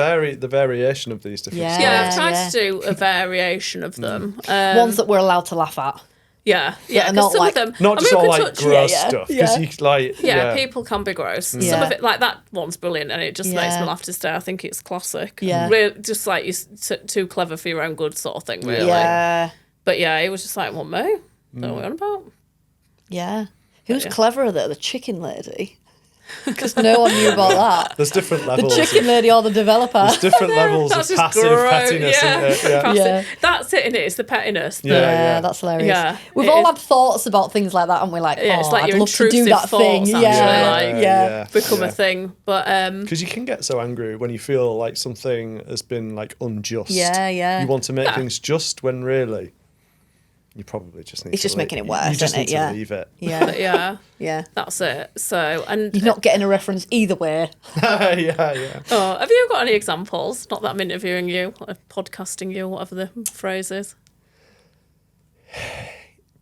the variation of these different styles. Yeah, I've tried to do a variation of them. Ones that we're allowed to laugh at. Yeah, because some like, of them... Not just all like gross stuff. Yeah. You, like, people can be gross. Some of it, like that one's brilliant and it just makes me laugh to stay. I think it's classic. Yeah. Really, just like you're too clever for your own good sort of thing, really. Yeah. But yeah, it was just like, what, me? Don't know what you're on about. Yeah. Who's cleverer though? The chicken lady? Because no one knew about that. There's different levels. The chicken lady or the developer. There's different levels of passive pettiness. Yeah. That's it, innit? It's the pettiness. Yeah, that's hilarious. Yeah, We've all had thoughts about things like that, and we're like, it's like I'd your love to do intrusive that thing. thoughts, become a thing. But because you can get so angry when you feel like something has been like unjust. Yeah. You want to make things just when really you probably just need. It's just making it worse. You just need to leave it. Yeah. That's it. So, and you're not getting a reference either way. Yeah. Oh, have you got any examples? Not that I'm interviewing you, or podcasting you, whatever the phrase is.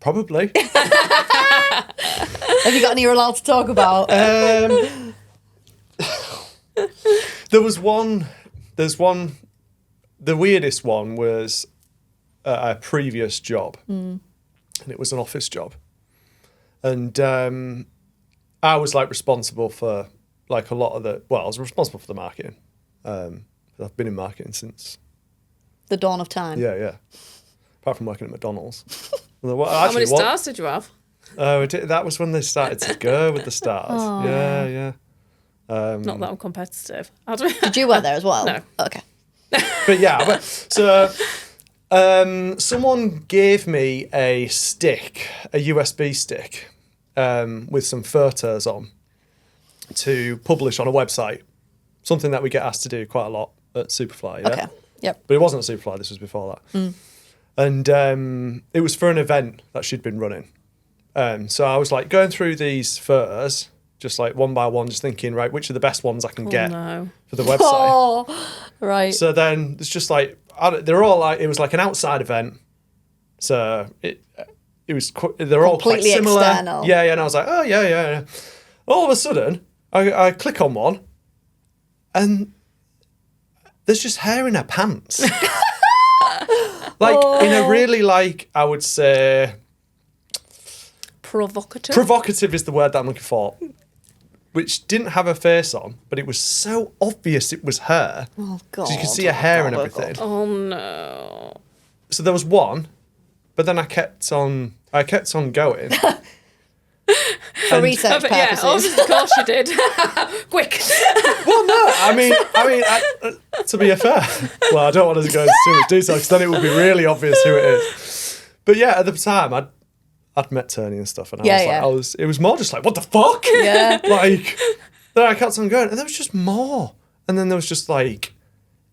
Probably. Have you got any you're allowed to talk about? There's one. The weirdest one was a previous job, and it was an office job, and I was like responsible for like a lot of the. Well, I was responsible for the marketing. I've been in marketing since the dawn of time. Yeah. Apart from working at McDonald's. How many stars did you have? Oh, that was when they started to go with the stars. Oh. Yeah. Not that I'm competitive. Did you work there as well? No. Okay. But yeah, someone gave me a stick, a USB stick, with some photos on to publish on a website. Something that we get asked to do quite a lot at Superfly. Yeah? Okay. Yep. But it wasn't at Superfly. This was before that. And it was for an event that she'd been running. So I was like going through these photos, just like one by one, just thinking, right, which are the best ones I can get for the website. Oh, right. So then it's just like, they're all like, it was like an outside event. So they're all quite completely similar. external. Yeah. And I was like, oh, yeah. All of a sudden, I click on one and there's just hair in her pants. In a really, like, I would say... Provocative is the word that I'm looking for. Which didn't have her face on, but it was so obvious it was her. Oh, God. So you could see her hair and everything. Oh, no. So there was one, but then I kept on going. For research purposes. Yeah, obviously, of course you did. Quick. Well, no, I mean, to be fair, well, I don't want to go into too much detail because then it would be really obvious who it is. But yeah, at the time, I'd met Tony and stuff, and it was more just like, what the fuck? Yeah. Like, then I kept on going, and there was just more, and then there was just like,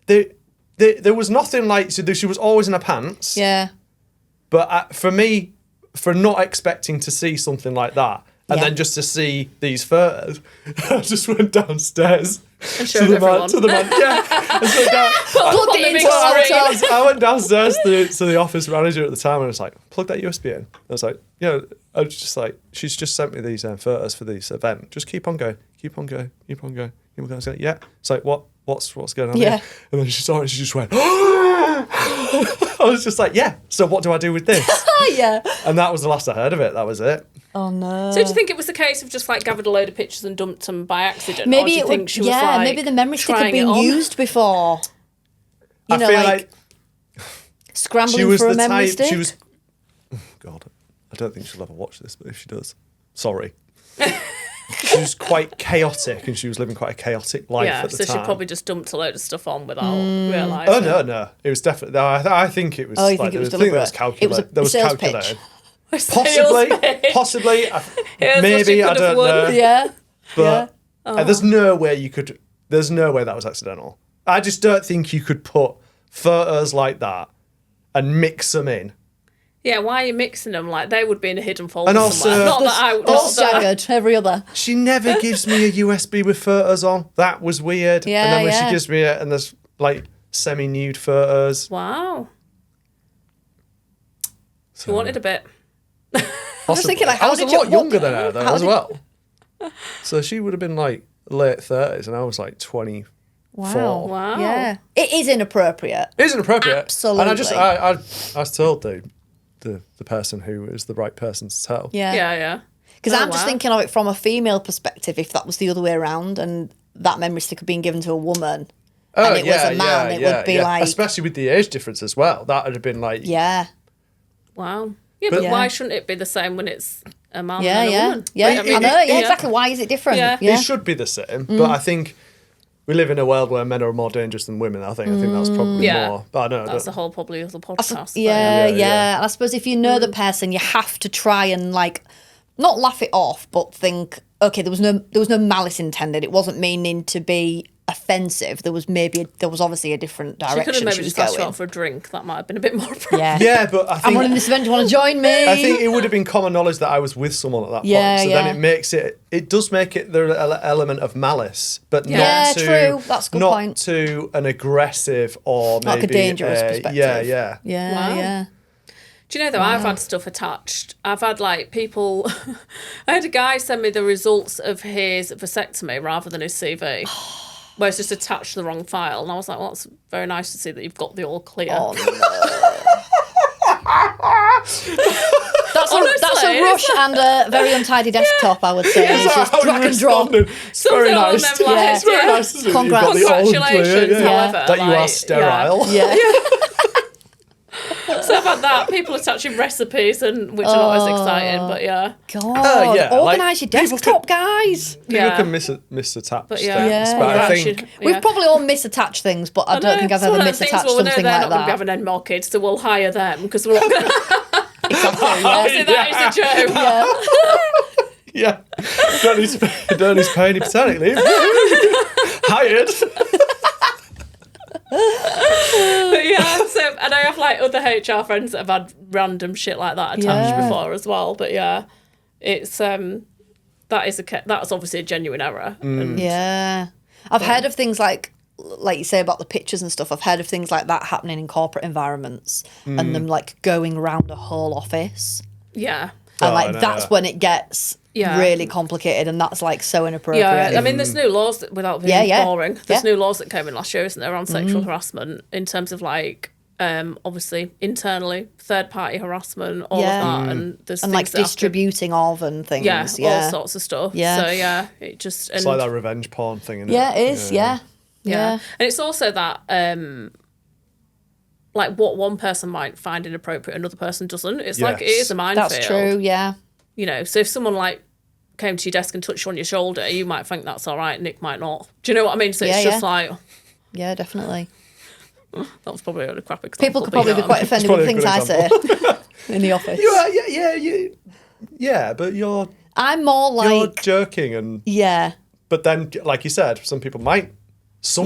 there was nothing like, so she was always in her pants. Yeah. But for me, for not expecting to see something like that, and then just to see these photos, I just went downstairs and showed everyone. To the man. Yeah. I went downstairs to the office manager at the time, and I was like, plug that USB in. I was like, I was just like, she's just sent me these photos for this event. Just keep on going. I was like, yeah. It's like, what's going on here? And then she saw it and she just went, I was just like, yeah, so what do I do with this? Yeah. And that was the last I heard of it. That was it. Oh, no. So do you think it was a case of just like gathered a load of pictures and dumped them by accident? Maybe or do you think she was like, maybe the memory stick had been used before. I feel like scrambling for a memory stick. She was, oh God, I don't think she'll ever watch this, but if she does, sorry. She was quite chaotic, and she was living quite a chaotic life at the time. So she probably just dumped a load of stuff on without realising. Oh no, it was definitely. I think it was. Oh, you think it was deliberate? There was calculated. It was a sales pitch. Possibly, maybe I don't know. Yeah, but there's no way you could. There's no way that was accidental. I just don't think you could put photos like that and mix them in. Yeah, why are you mixing them? Like, they would be in a hidden folder and also, somewhere. Not that I... All staggered, every other. She never gives me a USB with photos on. That was weird. Yeah, and then when she gives me it, and there's, like, semi-nude photos. Wow. So, you wanted a bit. I was thinking, like, I was a lot younger than her, though, as well. So she would have been, like, late 30s, and I was, like, 24. Wow. Yeah. It is inappropriate. It is inappropriate. Absolutely. And I was told the person who is the right person to tell. Yeah. Because I'm just thinking of it from a female perspective, if that was the other way around and that memory stick had been given to a woman and it was a man, it would be like... Especially with the age difference as well. That would have been like... Yeah. Wow. Yeah, but why shouldn't it be the same when it's a man and a woman? Yeah, I know. Yeah, exactly. Why is it different? Yeah. It should be the same, but I think... We live in a world where men are more dangerous than women. I think that's probably more. But I don't know. That's a whole probably other podcast. Yeah. And I suppose if you know the person, you have to try and like not laugh it off, but think, okay, there was no malice intended. It wasn't meaning to be offensive. There was obviously a different direction. She could have maybe just asked going. her out for a drink. That might have been a bit more appropriate. Yeah, but I think I'm running this event. Do you want to join me? I think it would have been common knowledge that I was with someone at that point. So then it does make it the element of malice, but not to true. That's a good point. To an aggressive or maybe like a dangerous perspective. Yeah. Yeah. Do you know, though, I've had stuff attached. I've had, like, people... I had a guy send me the results of his vasectomy rather than his CV. Where it's just attached to the wrong file. And I was like, well, it's very nice to see that you've got the all clear. Oh, no. That's a rush and a very untidy desktop, I would say. It's just drag and drop. It's very nice. It's very nice to see that you've got the all Congratulations, however. That you are sterile. Yeah. So I've had that. People attaching recipes, and which are not as exciting, but yeah. God, organise your desktop, guys. People can misattach but things, but I think... We've probably all misattached things, but I don't think I've ever misattached something like that. They're not going to be having any more kids, so we'll hire them, because we're all going to... Exactly, Obviously, that is a joke. Yeah. Don't need to pay any paternity leave. Hired. But yeah, so, and I have like other HR friends that have had random shit like that attached before as well. But yeah, it's that's obviously a genuine error. And, I've heard of things like you say about the pictures and stuff. I've heard of things like that happening in corporate environments and them like going around a whole office. Yeah, and that's when it gets really complicated, and that's like so inappropriate. Yeah, I mean, there's new laws that, without being boring. There's new laws that came in last year, isn't there, on sexual harassment in terms of like obviously internally third party harassment, all of that, and there's and like distributing of and things. All sorts of stuff. Yeah, so yeah, it just it's like that revenge porn thing. Isn't it is. Yeah, and it's also that like what one person might find inappropriate, another person doesn't. It's like it is a minefield. That's true. Yeah. You know, so if someone like came to your desk and touched you on your shoulder, you might think that's all right. Nick might not. Do you know what I mean? So it's just like, yeah, definitely. that was probably a crap example. People could probably be quite offended with things I say in the office. Yeah, but I'm more you're like joking and yeah. but then like you said, some people might people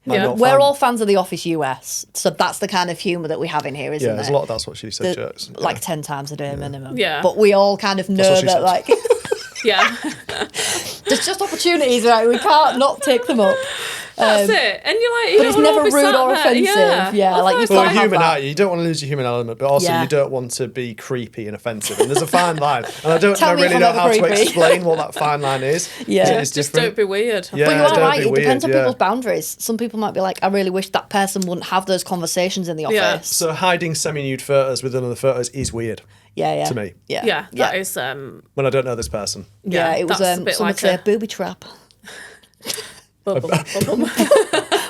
might not We're find- all fans of The Office US, so that's the kind of humour that we have in here, isn't yeah, it? there's a lot of that's what she said jokes. Like 10 times a day minimum. Yeah. But we all kind of know what she that said. like Yeah. there's just opportunities, right? We can't not take them up. That's it. And you're like, you But don't it's wanna never all be rude sat or there. offensive. Yeah, like you've Well, got to have human, that. aren't you? You don't want to lose your human element, but also Yeah. you don't want to be creepy and offensive. And there's a fine line. And I don't Tell me if really I'm know ever how to creepy. explain what that fine line is. Yeah. It's Just different. don't be weird. Yeah, But you are don't right. be It depends on weird, people's boundaries. Some people might be like, I really wish that person wouldn't have those conversations in the office. Yeah. So hiding semi-nude photos within other photos is weird Yeah. to me. Yeah. Yeah, that is when I don't know this person. Yeah, it was that's a bit some like would say a a booby trap. bubble.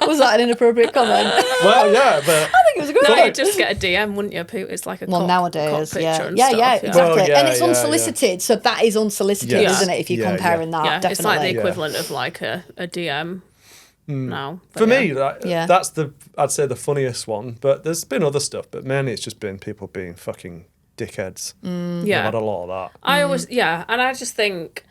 Was that an inappropriate comment? Well, yeah, but I think it was a good No, one. you'd just get a DM, wouldn't you? It's like a Well, cock nowadays, picture yeah. and Yeah, stuff, yeah, yeah. exactly. Well, yeah, and it's yeah, unsolicited, so that is unsolicited, Yes. isn't it, if you're Yeah, comparing that, Yeah, definitely. it's like the Yeah. equivalent of like a DM now. But for yeah. me, that's I'd say the funniest one. But there's been other stuff, but mainly it's just been people being fucking dickheads. I've yeah. had a lot of that. I always, and I just think,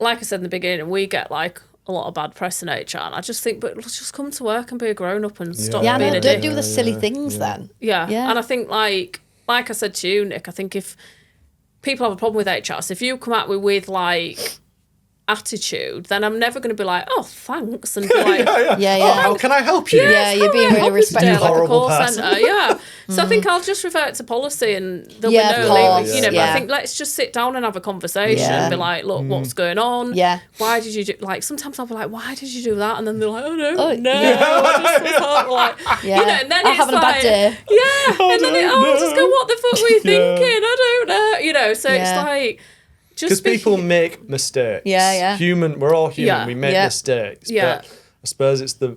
like I said in the beginning, we get like a lot of bad press in HR, and I just think, but let's just come to work and be a grown up and stop Yeah, being no, a don't dick. do the silly things then. Yeah. Yeah. And I think like I said to you, Nick, I think if people have a problem with HR, so if you come at me with like attitude, then I'm never going to be like, oh, thanks, and be like, Yeah, Oh, yeah. how can I help you? Yeah, you're being really respectful. like a horrible call person. centre. Yeah. So I think I'll just revert to policy and there'll Yeah, be of no course, leaving, But yeah. I think let's just sit down and have a conversation Yeah. and be like, look, what's going on? Yeah. Why did you do, like, sometimes I'll be like, why did you do that? And then they're like, oh, no, Oh, no. yeah. I just thought, like, Yeah. you know, and then I'm it's having a like, bad day. yeah. And then don't just know. go, what the fuck were you Yeah. thinking? I don't know. You know, so Yeah. it's like, Because just be, people make mistakes. Yeah, yeah. We're all human. Yeah. We make Yeah. mistakes. Yeah. But I suppose it's the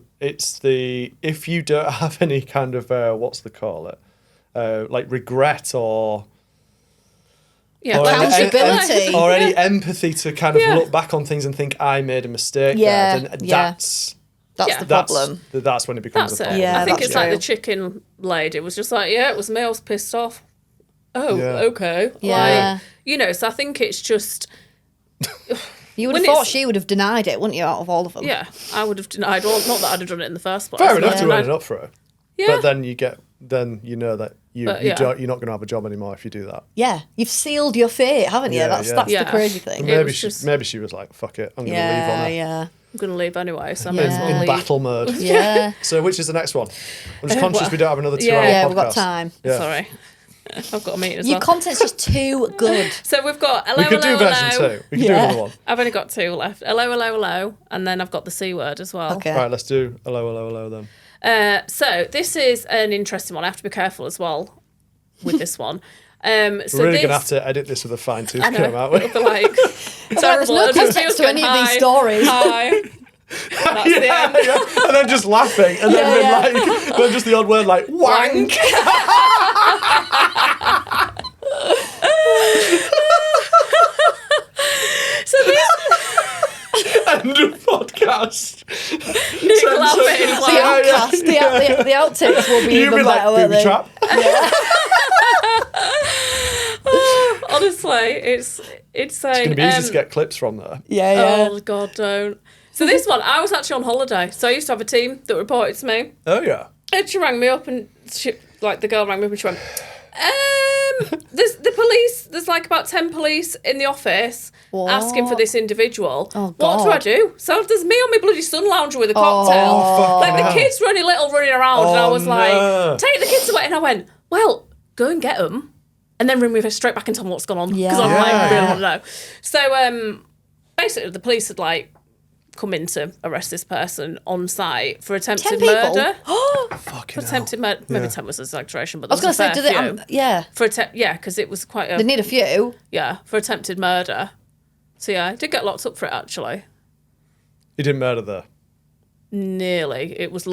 if you don't have any kind of what's the call it, like regret or yeah, or like, any- Accountability. or any empathy to kind of Yeah. look back on things and think I made a mistake. Yeah, there, then yeah. that's That's Yeah. the problem. That's when it becomes that's a it. problem. Yeah, I think that's it's like true. the chicken lady. It was just like, yeah, it was me. I was pissed off. Oh, Yeah. okay. Yeah. Like, you know, so I think it's just, You would When have thought it's- she would have denied it, wouldn't you, out of all of them? yeah, I would have denied. Well, not that I'd have done it in the first place. Fair enough but to I- own it up for her. Yeah. But then you know that But, you yeah. don't, you're not going to have a job anymore if you do that. Yeah, you've sealed your fate, haven't you? Yeah, That's yeah. that's Yeah. the crazy thing. It Maybe was maybe she was like, fuck it, I'm going to leave on Yeah, her. yeah, I'm going to leave anyway, so I Yeah. may as well In leave. battle mode. yeah. So which is the next one? I'm just conscious well, we don't have another 2 yeah. hour Yeah, podcast. we've got time. Yeah. Sorry. I've got a meeting as Your well. content's just too good. So we've got hello, We could do hello, version hello. 2. We could do Yeah. another one. I've only got 2 left. Hello, hello, hello. And then I've got the C word as well. Okay. Right, let's do hello, hello, hello then. So this is an interesting one. I have to be careful as well with this one. So We're really this, going to have to edit this with a fine tooth I know, comb, aren't we? it'll be like There's terrible. no It'll just be context us to any going, of these "Hi, stories." Hi. That's the end. yeah. And then just laughing, and then like, then just the odd word like wank. So this End of podcast. Nick laughing. The Like, outcast, the outtakes will be You'd even be like better, won't booby they? trap. honestly, it's It's going to be easy to get clips from there. Yeah, yeah. Oh God, don't. So this one, I was actually on holiday, so I used to have a team that reported to me. Oh yeah. And she rang me up, and the girl rang me up, and she went, there's the police. There's like about 10 police in the office What? asking for this individual. Oh, What do God. I do? So there's me on my bloody sun lounger with a cocktail. Oh, like fucking the kids running around, and I Oh, was no. like, take the kids away. And I went, well, go and get them, and then ring me straight back and tell me what's gone on, because I'm like, Yeah. really want to know. So basically, the police had like come in to arrest this person on site for 10 attempted people? murder. Fucking hell. Attempted murder. Maybe Yeah. 10 was an exaggeration, but I was there going to say, a do fair they? few. Yeah. For because it was quite They a need a few. for attempted murder. So yeah, I did get locked up for it actually. You didn't murder there. Nearly. It was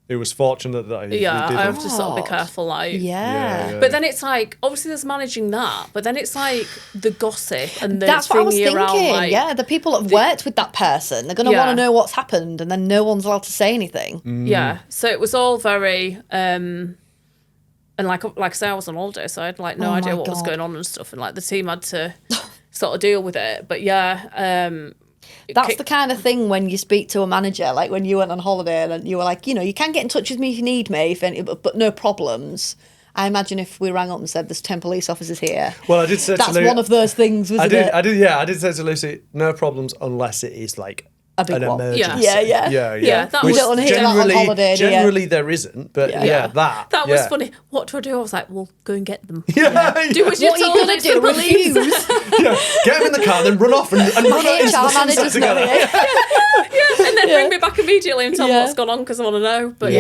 it was fortunate that he I didn't. have to sort of be careful, like. Yeah. But then it's like, obviously there's managing that, but then it's like the gossip and the That's what I was thingy thinking. around, like, Yeah, the people that have worked with that person, they're going to want to know what's happened, and then no one's allowed to say anything. Yeah. So it was all very, and like I say, I was on holiday, so I had like no idea what was going on and stuff, and like the team had to sort of deal with it. But That's the kind of thing when you speak to a manager, like when you went on holiday and you were like, you can get in touch with me if you need me, but no problems. I imagine if we rang up and said there's 10 police officers here. Well, I did say that's one of those things, wasn't it? I did say to Lucy, no problems unless it is like a big an one. emergency. Yeah, that you was don't want to hear that on holiday, do you? Generally there isn't, but that was funny. What do I do? I was like, well, go and get them. Yeah. Do as you're What are you told. going to do? Refuse? Get them in the car, then run off and run out into the sunset together. And then bring me back immediately and tell me what's gone on because I want to know. But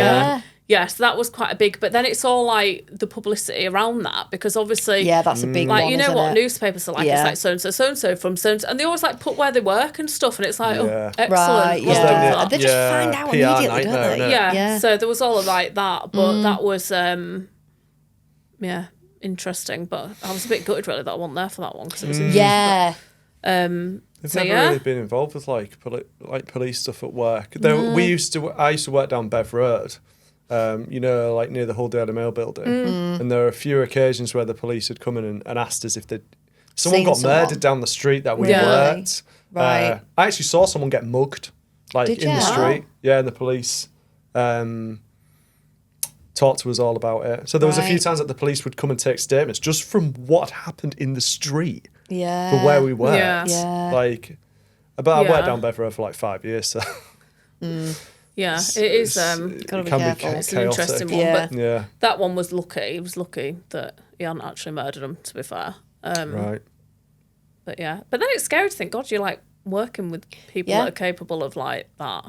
so that was quite a big. But then it's all like the publicity around that because obviously, that's a big like one, you know isn't what it? newspapers are like. It's like so and so from so and they always like put where they work and stuff, and it's like excellent. Right, well done for that. They just find out PR immediately, nightmare, don't they? Yeah. So there was all of like that, but that was interesting. But I was a bit gutted really that I wasn't there for that one because it was interesting. Yeah. I've never really been involved with like police stuff at work. I used to work down Bev Road, like near the Hull Daily Mail building, and there are a few occasions where the police had come in and asked us if someone got murdered down the street that we worked. Right. I actually saw someone get mugged, like Did in the you? street. Yeah, and the police talked to us all about it. So there was a few times that the police would come and take statements just from what happened in the street. Yeah. For where we worked. Yeah. Like, but I worked down Bev Road for like 5 years, so. Yeah, it is. It Gotta be can careful. be It's an interesting one, Yeah. but that one was lucky. He was lucky that he hadn't actually murdered him. To be fair, Right. But but then it's scary to think, God, you're like working with people that are capable of like that.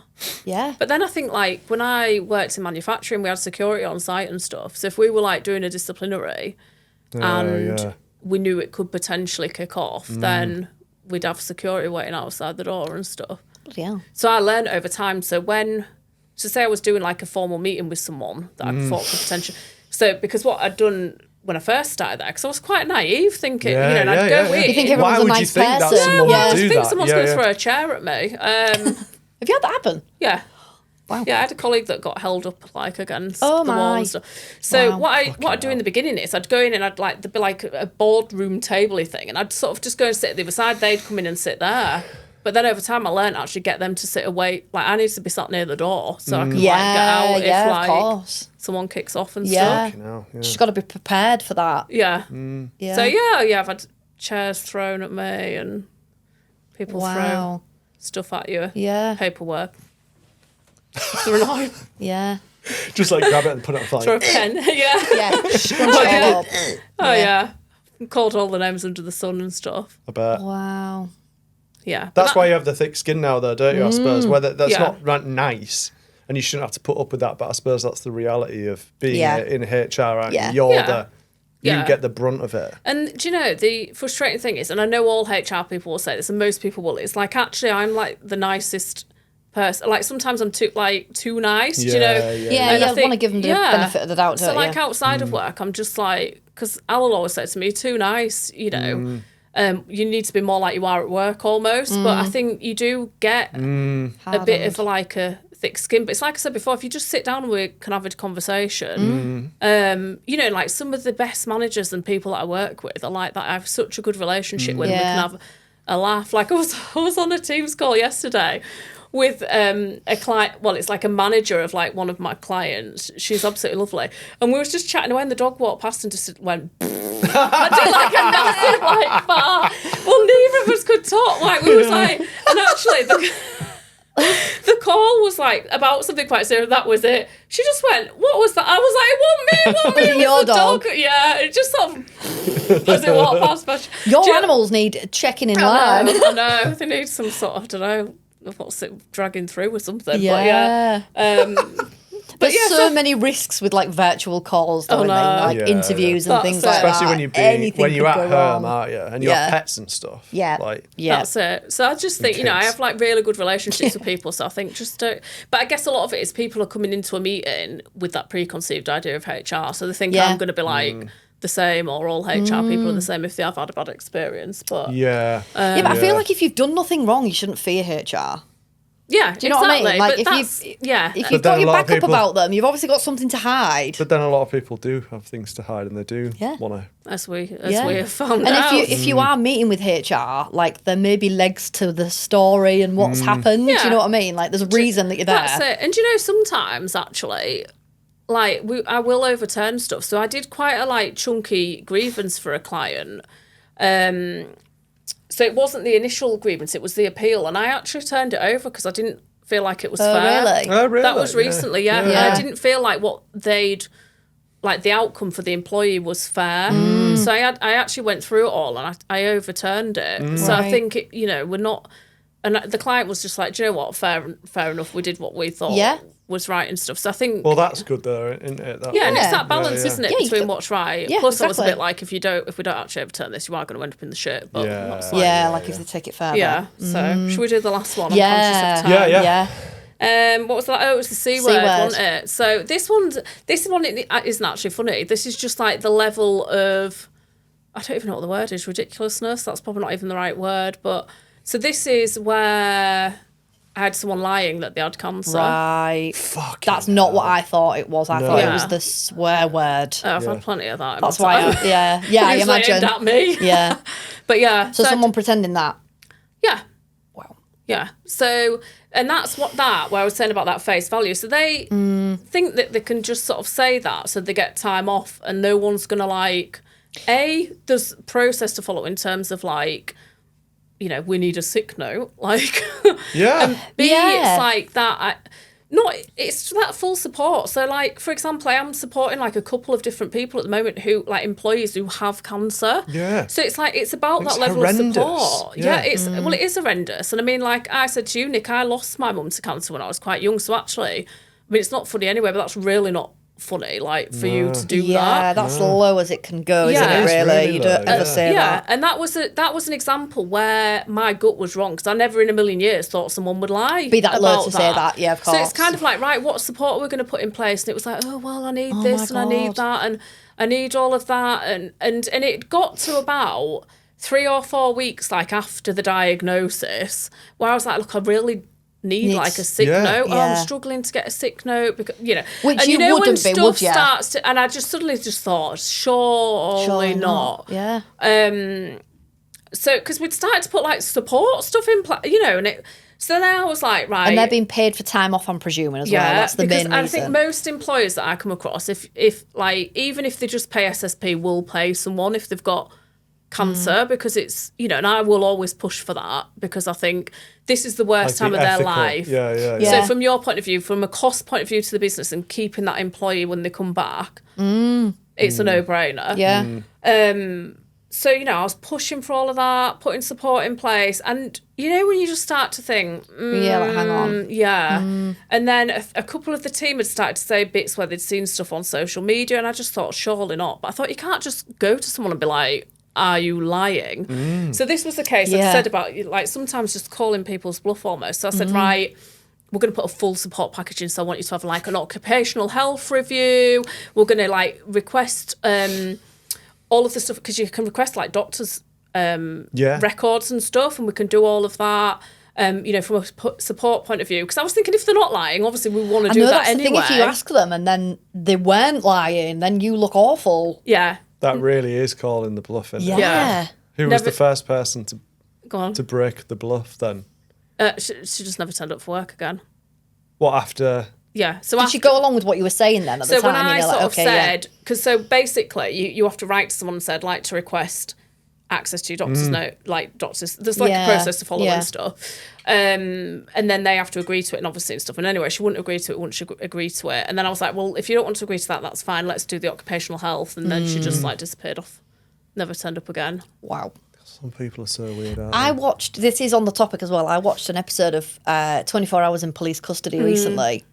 Yeah. But then I think like when I worked in manufacturing, we had security on site and stuff. So if we were like doing a disciplinary, and we knew it could potentially kick off, then we'd have security waiting outside the door and stuff. Bloody hell. So I learned over time. So say I was doing like a formal meeting with someone that I thought could potentially. So because what I'd done when I first started there, because I was quite naive, thinking, and I'd go in. You think everyone's Why a would nice you think person? that someone I would just do think that? someone's going to throw a chair at me. Have you had that happen? Yeah. Wow. Yeah, I had a colleague that got held up like against Oh, the wall my. and stuff. So Wow. what I'd do in the beginning is I'd go in and there'd be like a boardroom tabley thing, and I'd sort of just go and sit at the other side. They'd come in and sit there. But then over time I learned actually get them to sit away. Like I need to be sat near the door so I can like get out if like of course. someone kicks off and Yeah. stuff. She's got to be prepared for that. Yeah. Yeah. So I've had chairs thrown at me and people throw stuff at you. Yeah. Paperwork. They're annoying. Yeah. Just like grab it and put it on Throw a fire. pen. Yeah. Yeah. Scrunch it all up. Oh yeah. Called all the names under the sun and stuff. I bet. Wow. Yeah. That's why you have the thick skin now, though, don't you? I suppose. Whether that's Yeah. not nice, and you shouldn't have to put up with that. But I suppose that's the reality of being Yeah. in HR. Aren't Yeah. you? You're Yeah. you Yeah. get the brunt of it. And do you know, the frustrating thing is, and I know all HR people will say this, and most people will, it's like actually I'm like the nicest person. Like sometimes I'm too nice, do you know? Yeah, And I you think- want to give them the benefit of the doubt, So don't like you? outside of work, I'm just like, because Allo always said to me, too nice, you know. You need to be more like you are at work almost. But I think you do get a bit of like a thick skin. But it's like I said before, if you just sit down and we can have a conversation, like some of the best managers and people that I work with are like that. I have such a good relationship with. We can have a laugh. Like I was on a Teams call yesterday with a client, well, it's like a manager of like one of my clients. She's absolutely lovely. And we was just chatting away and the dog walked past and just went, I did like a massive like bar. Well, neither of us could talk. Like we was like, and actually the call was like about something quite serious. That was it. She just went, what was that? I was like, what me? Your the dog? Yeah, it just sort of, as it walked past. But Your animals need checking in line. I know. They need some sort of, I don't know, what's it dragging through or something. Yeah. But yeah. There's yeah, so many risks with like virtual calls, though, Oh, and no. like Yeah, interviews and That's things it. like Especially that. when you're could at go home, wrong. aren't you? And you have pets and stuff. Yeah. Like, Yeah. That's it. So I just think, I kids. have like really good relationships with people. So I think just don't. But I guess a lot of it is people are coming into a meeting with that preconceived idea of HR. So they think I'm going to be like the same, or all HR people are the same if they have had a bad experience. But yeah. Yeah, but I feel like if you've done nothing wrong, you shouldn't fear HR. yeah, Do you know what I mean? Like, But if you've then got a your lot of back up people- about them, you've obviously got something to hide. But then a lot of people do have things to hide, and they do Yeah. want to. as we have found And out. if you are meeting with HR, like there may be legs to the story and what's happened. Do Yeah. you know what I mean? Like there's a reason that you're there. That's it. And sometimes actually, like I will overturn stuff. So I did quite a chunky grievance for a client. So it wasn't the initial grievance; it was the appeal, and I actually turned it over because I didn't feel like it was fair. Really? Oh, really? That was recently, yeah. And Yeah. I didn't feel like what they'd the outcome for the employee was fair. So I actually went through it all and I overturned it. So I Right. think we're not. And the client was just like, do you know what? Fair enough. We did what we thought was right and stuff. So I think. Well, that's good though, isn't it? That Yeah, and it's Yeah. that balance, Yeah. isn't it, Yeah, you between could- what's right. Yeah, Plus, I was a exactly. bit like, if we don't actually overturn this, you are going to end up in the shit. But Yeah. that's Yeah, like, like if they take it further. yeah. So should we do the last one? I'm Yeah. conscious of time. Yeah. Yeah. What was that? Oh, it was the C word, wasn't it? So this one isn't actually funny. This is just like the level of, I don't even know what the word is, ridiculousness. That's probably not even the right word. But so this is where I had someone lying that they had cancer. Right. Fuck. That's not what I thought it was. I thought it Yeah. was the swear word. Oh, I've had plenty of that. in That's my why. time. I Usually imagine. aimed at me. Yeah. But yeah. So someone pretending that. Yeah. Wow. Yeah. So, and that's where I was saying about that face value. So they think that they can just sort of say that so they get time off and no one's going to there's process to follow in terms of we need a sick note. Yeah. B, Yeah. it's like that. It's that full support. So, for example, I am supporting a couple of different people at the moment who, employees who have cancer. Yeah. So it's about It's that level horrendous. of support. Yeah. It is horrendous. And I mean, like I said to you, Nick, I lost my mum to cancer when I was quite young. So actually, it's not funny anyway, but that's really not funny, for you to do Yeah, that. that's low as it can go, isn't Yeah. it, It's really? really You don't low, ever yeah. say that. And that was an example where my gut was wrong because I never in a million years thought someone would lie. Be that low about to say that, yeah, of So it's course. kind of right, what support are we going to put in place? And it was like, oh well, I need Oh this my and I need God. that and I need all of that and it got to about 3 or 4 weeks after the diagnosis where I was like, look, I really need a sick Yeah. note. Oh, Yeah. I'm struggling to get a sick note because Which and you when wouldn't be, stuff would ya? starts to, and I just suddenly just thought, surely not. Yeah. So, because we'd started to put support stuff in place, and it. So then I was like, right. And they're being paid for time off, I'm presuming, as well. That's the because main I reason. think most employers that I come across, if even if they just pay SSP, will pay someone if they've got cancer because it's and I will always push for that because I think this is the worst time the of their ethical- life. Yeah. Yeah. So from your point of view, from a cost point of view to the business and keeping that employee when they come back, it's a no-brainer. Yeah. So, I was pushing for all of that, putting support in place. And, when you just start to think, hang on. Yeah. And then a couple of the team had started to say bits where they'd seen stuff on social media. And I just thought, surely not. But I thought, you can't just go to someone and be like, are you lying? So this was the case I said about, sometimes just calling people's bluff almost. So I said, right, we're going to put a full support package in. So I want you to have an occupational health review. We're going to request all of the stuff because you can request doctors' records and stuff, and we can do all of that. From a support point of view, because I was thinking if they're not lying, obviously we want to do that that's anyway. the thing. If you ask them and then they weren't lying, then you look awful. Yeah. That really is calling the bluff, isn't it? Yeah. Who was Never- the first person Go on. to break the bluff then? She just never turned up for work again. What, after? Yeah. So Did she go along with what you were saying then at the So time? when I sort of okay, said, because so basically you have to write to someone and said, like to request access to your doctor's note, doctors, there's a process to follow and stuff. And then they have to agree to it and obviously and stuff. And anyway, she wouldn't agree to it, wouldn't she agree to it? And then I was like, well, if you don't want to agree to that, that's fine. Let's do the occupational health. And then she just disappeared off. Never turned up again. Wow. Some people are so weird, aren't I they? watched, this is on the topic as well, I watched an episode of 24 Hours in Police Custody recently.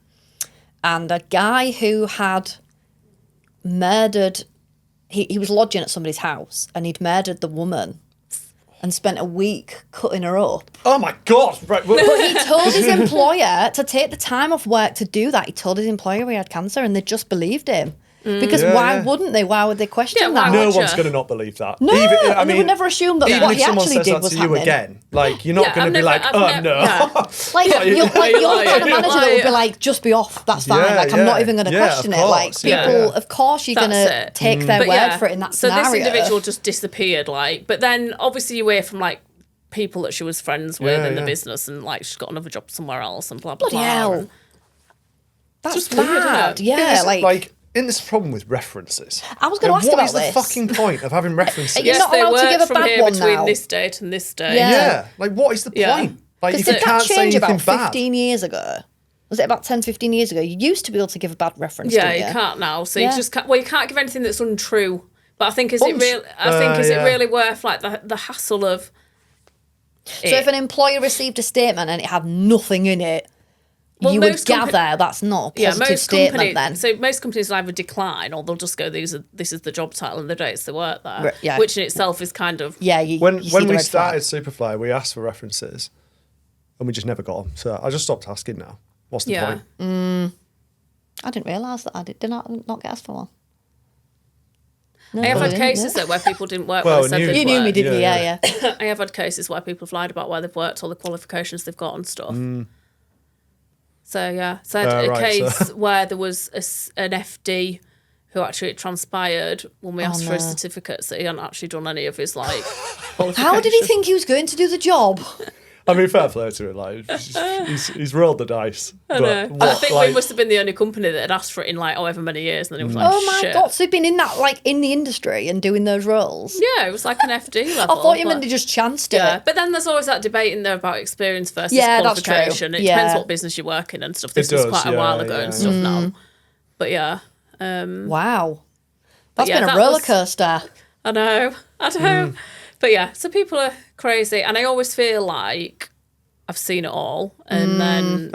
and a guy who had murdered, he was lodging at somebody's house and he'd murdered the woman and spent a week cutting her up. Oh my God! Right. But he told his employer to take the time off work to do that. He told his employer he had cancer and they just believed him. Because why wouldn't they? Why would they question that? No one's going to not believe that. No, and they would never assume that what he actually did was happening. Even if someone says that to you again, like, you're not going to be like, oh, no. Like, you're like a manager that would be like, just be off, that's fine. Like, I'm not even going to question it. Like, people, of course, you're going to take their word for it in that scenario. So this individual just disappeared, like, but then obviously you hear from, like, people that she was friends with in the business and, like, she's got another job somewhere else and blah, blah, blah. Bloody hell. That's bad. Yeah, like... Isn't this a problem with references? I was going to ask about this. What is the fucking point of having references? You're not allowed to give a bad one now. Between this date and this date. Yeah. Like, what is the point? Like, if you can't say anything about bad. 15 years ago? Was it about 10, 15 years ago? You used to be able to give a bad reference, Yeah, you can't now. So you just can't, you can't give anything that's untrue. But I think, is it really worth, like, the hassle of So if an employer received a statement and it had nothing in it, you would gather that's not a positive statement then. So most companies will either decline or they'll just go, this is the job title and the dates they work there, which in itself is kind of... Yeah, when we started Superfly, we asked for references and we just never got them. So I just stopped asking now. What's the point? I didn't realise that. Did not get asked for one. No, I have had cases though where people didn't work. Well, you knew me, didn't you? Yeah. I have had cases where people have lied about where they've worked, all the qualifications they've got and stuff. So I had a case where there was an FD who actually it transpired when we asked for his certificates that he hadn't actually done any of his like qualifications. How did he think he was going to do the job? I mean, fair play to him. Like, he's rolled the dice. I know. I think we must have been the only company that had asked for it in like however many years, and then it was like, oh my God! So he'd been in that like in the industry and doing those roles. Yeah, it was like an FD level. I thought you meant they just chanced it. But then there's always that debate in there about experience versus qualification. That's true. It depends what business you work in and stuff. This was quite a while ago and stuff now. But yeah. Wow, that's been a roller coaster. I know. But yeah, so people are crazy, and I always feel like I've seen it all, and then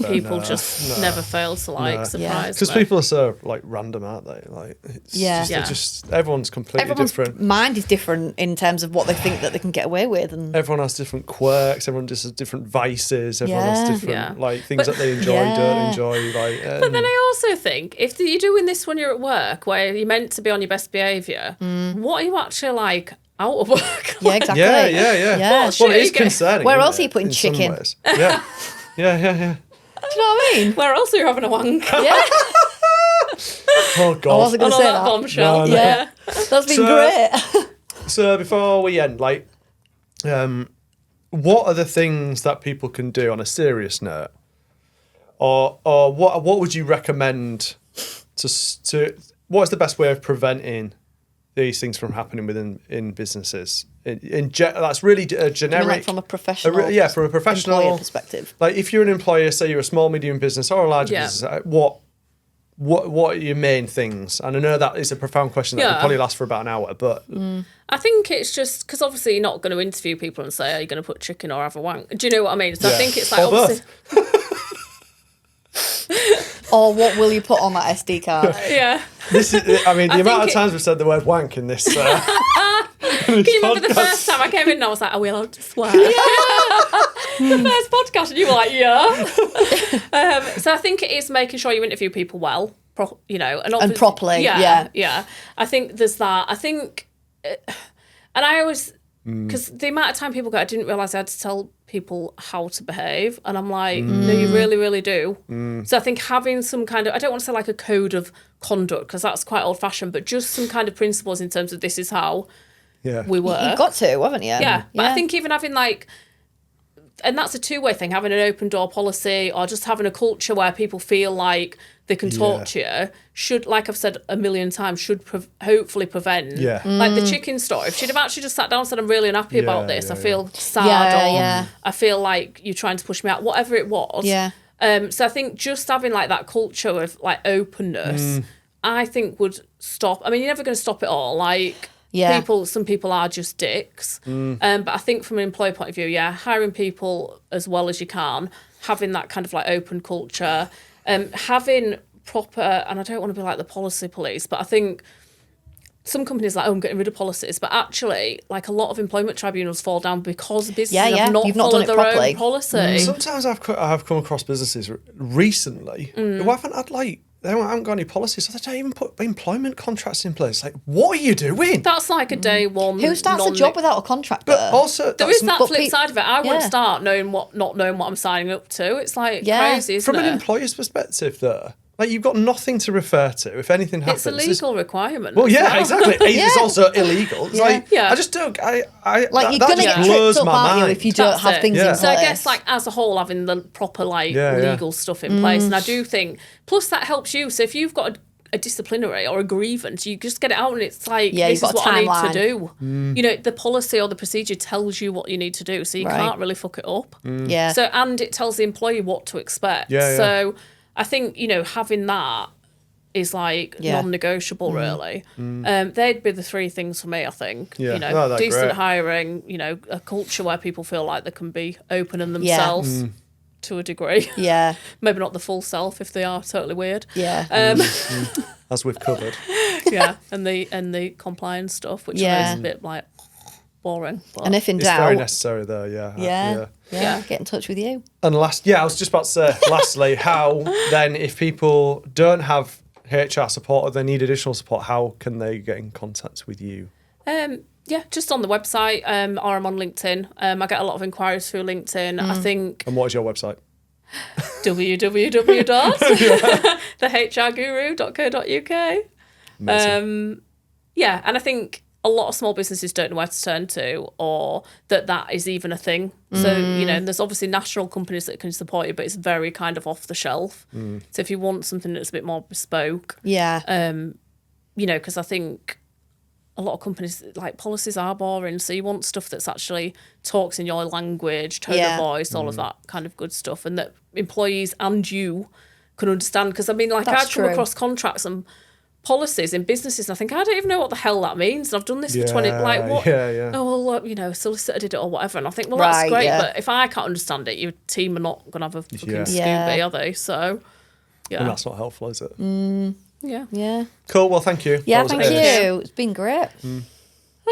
people just never fail to like surprise. Because people are so like random, aren't they? Like, just everyone's completely different. Mind is different in terms of what they think that they can get away with, and everyone has different quirks. Everyone just has different vices. Everyone has different like things that they enjoy, don't enjoy. Like, but then I also think if you're doing this when you're at work, where you're meant to be on your best behaviour, what are you actually like? Out of work. Yeah, exactly. Yeah. Well, it is concerning. Where else are you putting chicken? Yeah. Do you know what I mean? Where else are you having a wank? Yeah. Oh God. I wasn't going to say that bombshell. No. Yeah. That's been great. So before we end, like, what are the things that people can do on a serious note, or what would you recommend to? What is the best way of preventing these things from happening in businesses? That's really a generic. Like from a professional, from a professional employer perspective. Like if you're an employer, say you're a small, medium business or a large business, what are your main things? And I know that is a profound question that will probably last for about an hour, but I think it's just because obviously you're not going to interview people and say, "Are you going to put chicken or have a wank?" Do you know what I mean? So I think it's like obviously. Or what will you put on that SD card? Yeah. This is. I mean, the amount of times we've said the word wank in this. Can you remember the first time I came in and I was like, "Are we allowed to swear?" The first podcast, and you were like, "Yeah." So I think it is making sure you interview people well, and properly. Yeah. I think there's that. I think, and I always. Because the amount of time people go, I didn't realise I had to tell people how to behave. And I'm like, no, you really, really do. So I think having some kind of, I don't want to say like a code of conduct, because that's quite old fashioned, but just some kind of principles in terms of this is how we work. You've got to, haven't you? Yeah. But I think even having like, and that's a two-way thing, having an open door policy or just having a culture where people feel like they can talk to you should, like I've said a million times, should hopefully prevent. Yeah. Like the chicken story. If she'd have actually just sat down and said, I'm really unhappy about this, I feel sad or I feel like you're trying to push me out, whatever it was. Yeah. So I think just having like that culture of like openness, I think would stop. I mean, you're never going to stop it all. Like, some people are just dicks. But I think from an employee point of view, hiring people as well as you can, having that kind of like open culture, having proper, and I don't want to be like the policy police, but I think some companies are like, I'm getting rid of policies, but actually, like a lot of employment tribunals fall down because businesses have not You've not followed done it their properly. own policy. Sometimes I've come across businesses recently who haven't had they haven't got any policies, so they don't even put employment contracts in place. Like, what are you doing? That's like a day one. Who starts a job without a contract? But also, There is that but flip side of it. I wouldn't yeah. start not knowing what I'm signing up to. It's like Yeah. crazy, isn't from it? an employer's perspective, though, like you've got nothing to refer to if anything happens. It's a legal requirement. Well, as yeah, well. exactly. It's also illegal. It's like, Yeah. I just don't. Like that you're gonna just get blows tripped up, my aren't you, mind. if you don't That's have it. things in place. So I guess, like, as a whole, having the proper legal stuff in place, and I do think, plus that helps you. So if you've got a disciplinary or a grievance, you just get it out, and it's like, this is what I need to do. You know, the policy or the procedure tells you what you need to do, so you can't really fuck it up. Yeah. So, and it tells the employee what to expect. Yeah, yeah. So I think, you know, having that is like non-negotiable, really. They'd be the three things for me, I think. Yeah. You know, No, that's decent great. hiring, you know, a culture where people feel like they can be open in themselves to a degree. Yeah. Maybe not the full self if they are totally weird. Yeah. As we've covered. Yeah, and the compliance stuff, which Yeah. is a bit like boring. But And if in It's doubt, very necessary, though. Yeah. yeah, get in touch with you. And I was just about to say, lastly, how then, if people don't have HR support or they need additional support, how can they get in contact with you? yeah, just on the website, or I'm on LinkedIn. I get a lot of inquiries through LinkedIn. I think And what is your website? www.thehrguru.co.uk. Yeah, and I think a lot of small businesses don't know where to turn to, or that is even a thing. So, you know, and there's obviously national companies that can support you, but it's very kind of off the shelf. So if you want something that's a bit more bespoke, Yeah. you know, because I think a lot of companies, like, policies are boring. So you want stuff that's actually talks in your language, tone of voice, all of that kind of good stuff, and that employees and you can understand. Because, I mean, like, That's I've come true. across contracts and policies in businesses, and I think, I don't even know what the hell that means. And I've done this for 20, like, what? Yeah. Oh, well, look, you know, a solicitor did it or whatever. And I think, well, that's Right, great, yeah. but if I can't understand it, your team are not going to have a fucking Yeah. Scooby, are they? So, yeah. And that's not helpful, is it? Yeah. Yeah. Cool. Well, thank you. Yeah, That was thank ace. you. It's been great.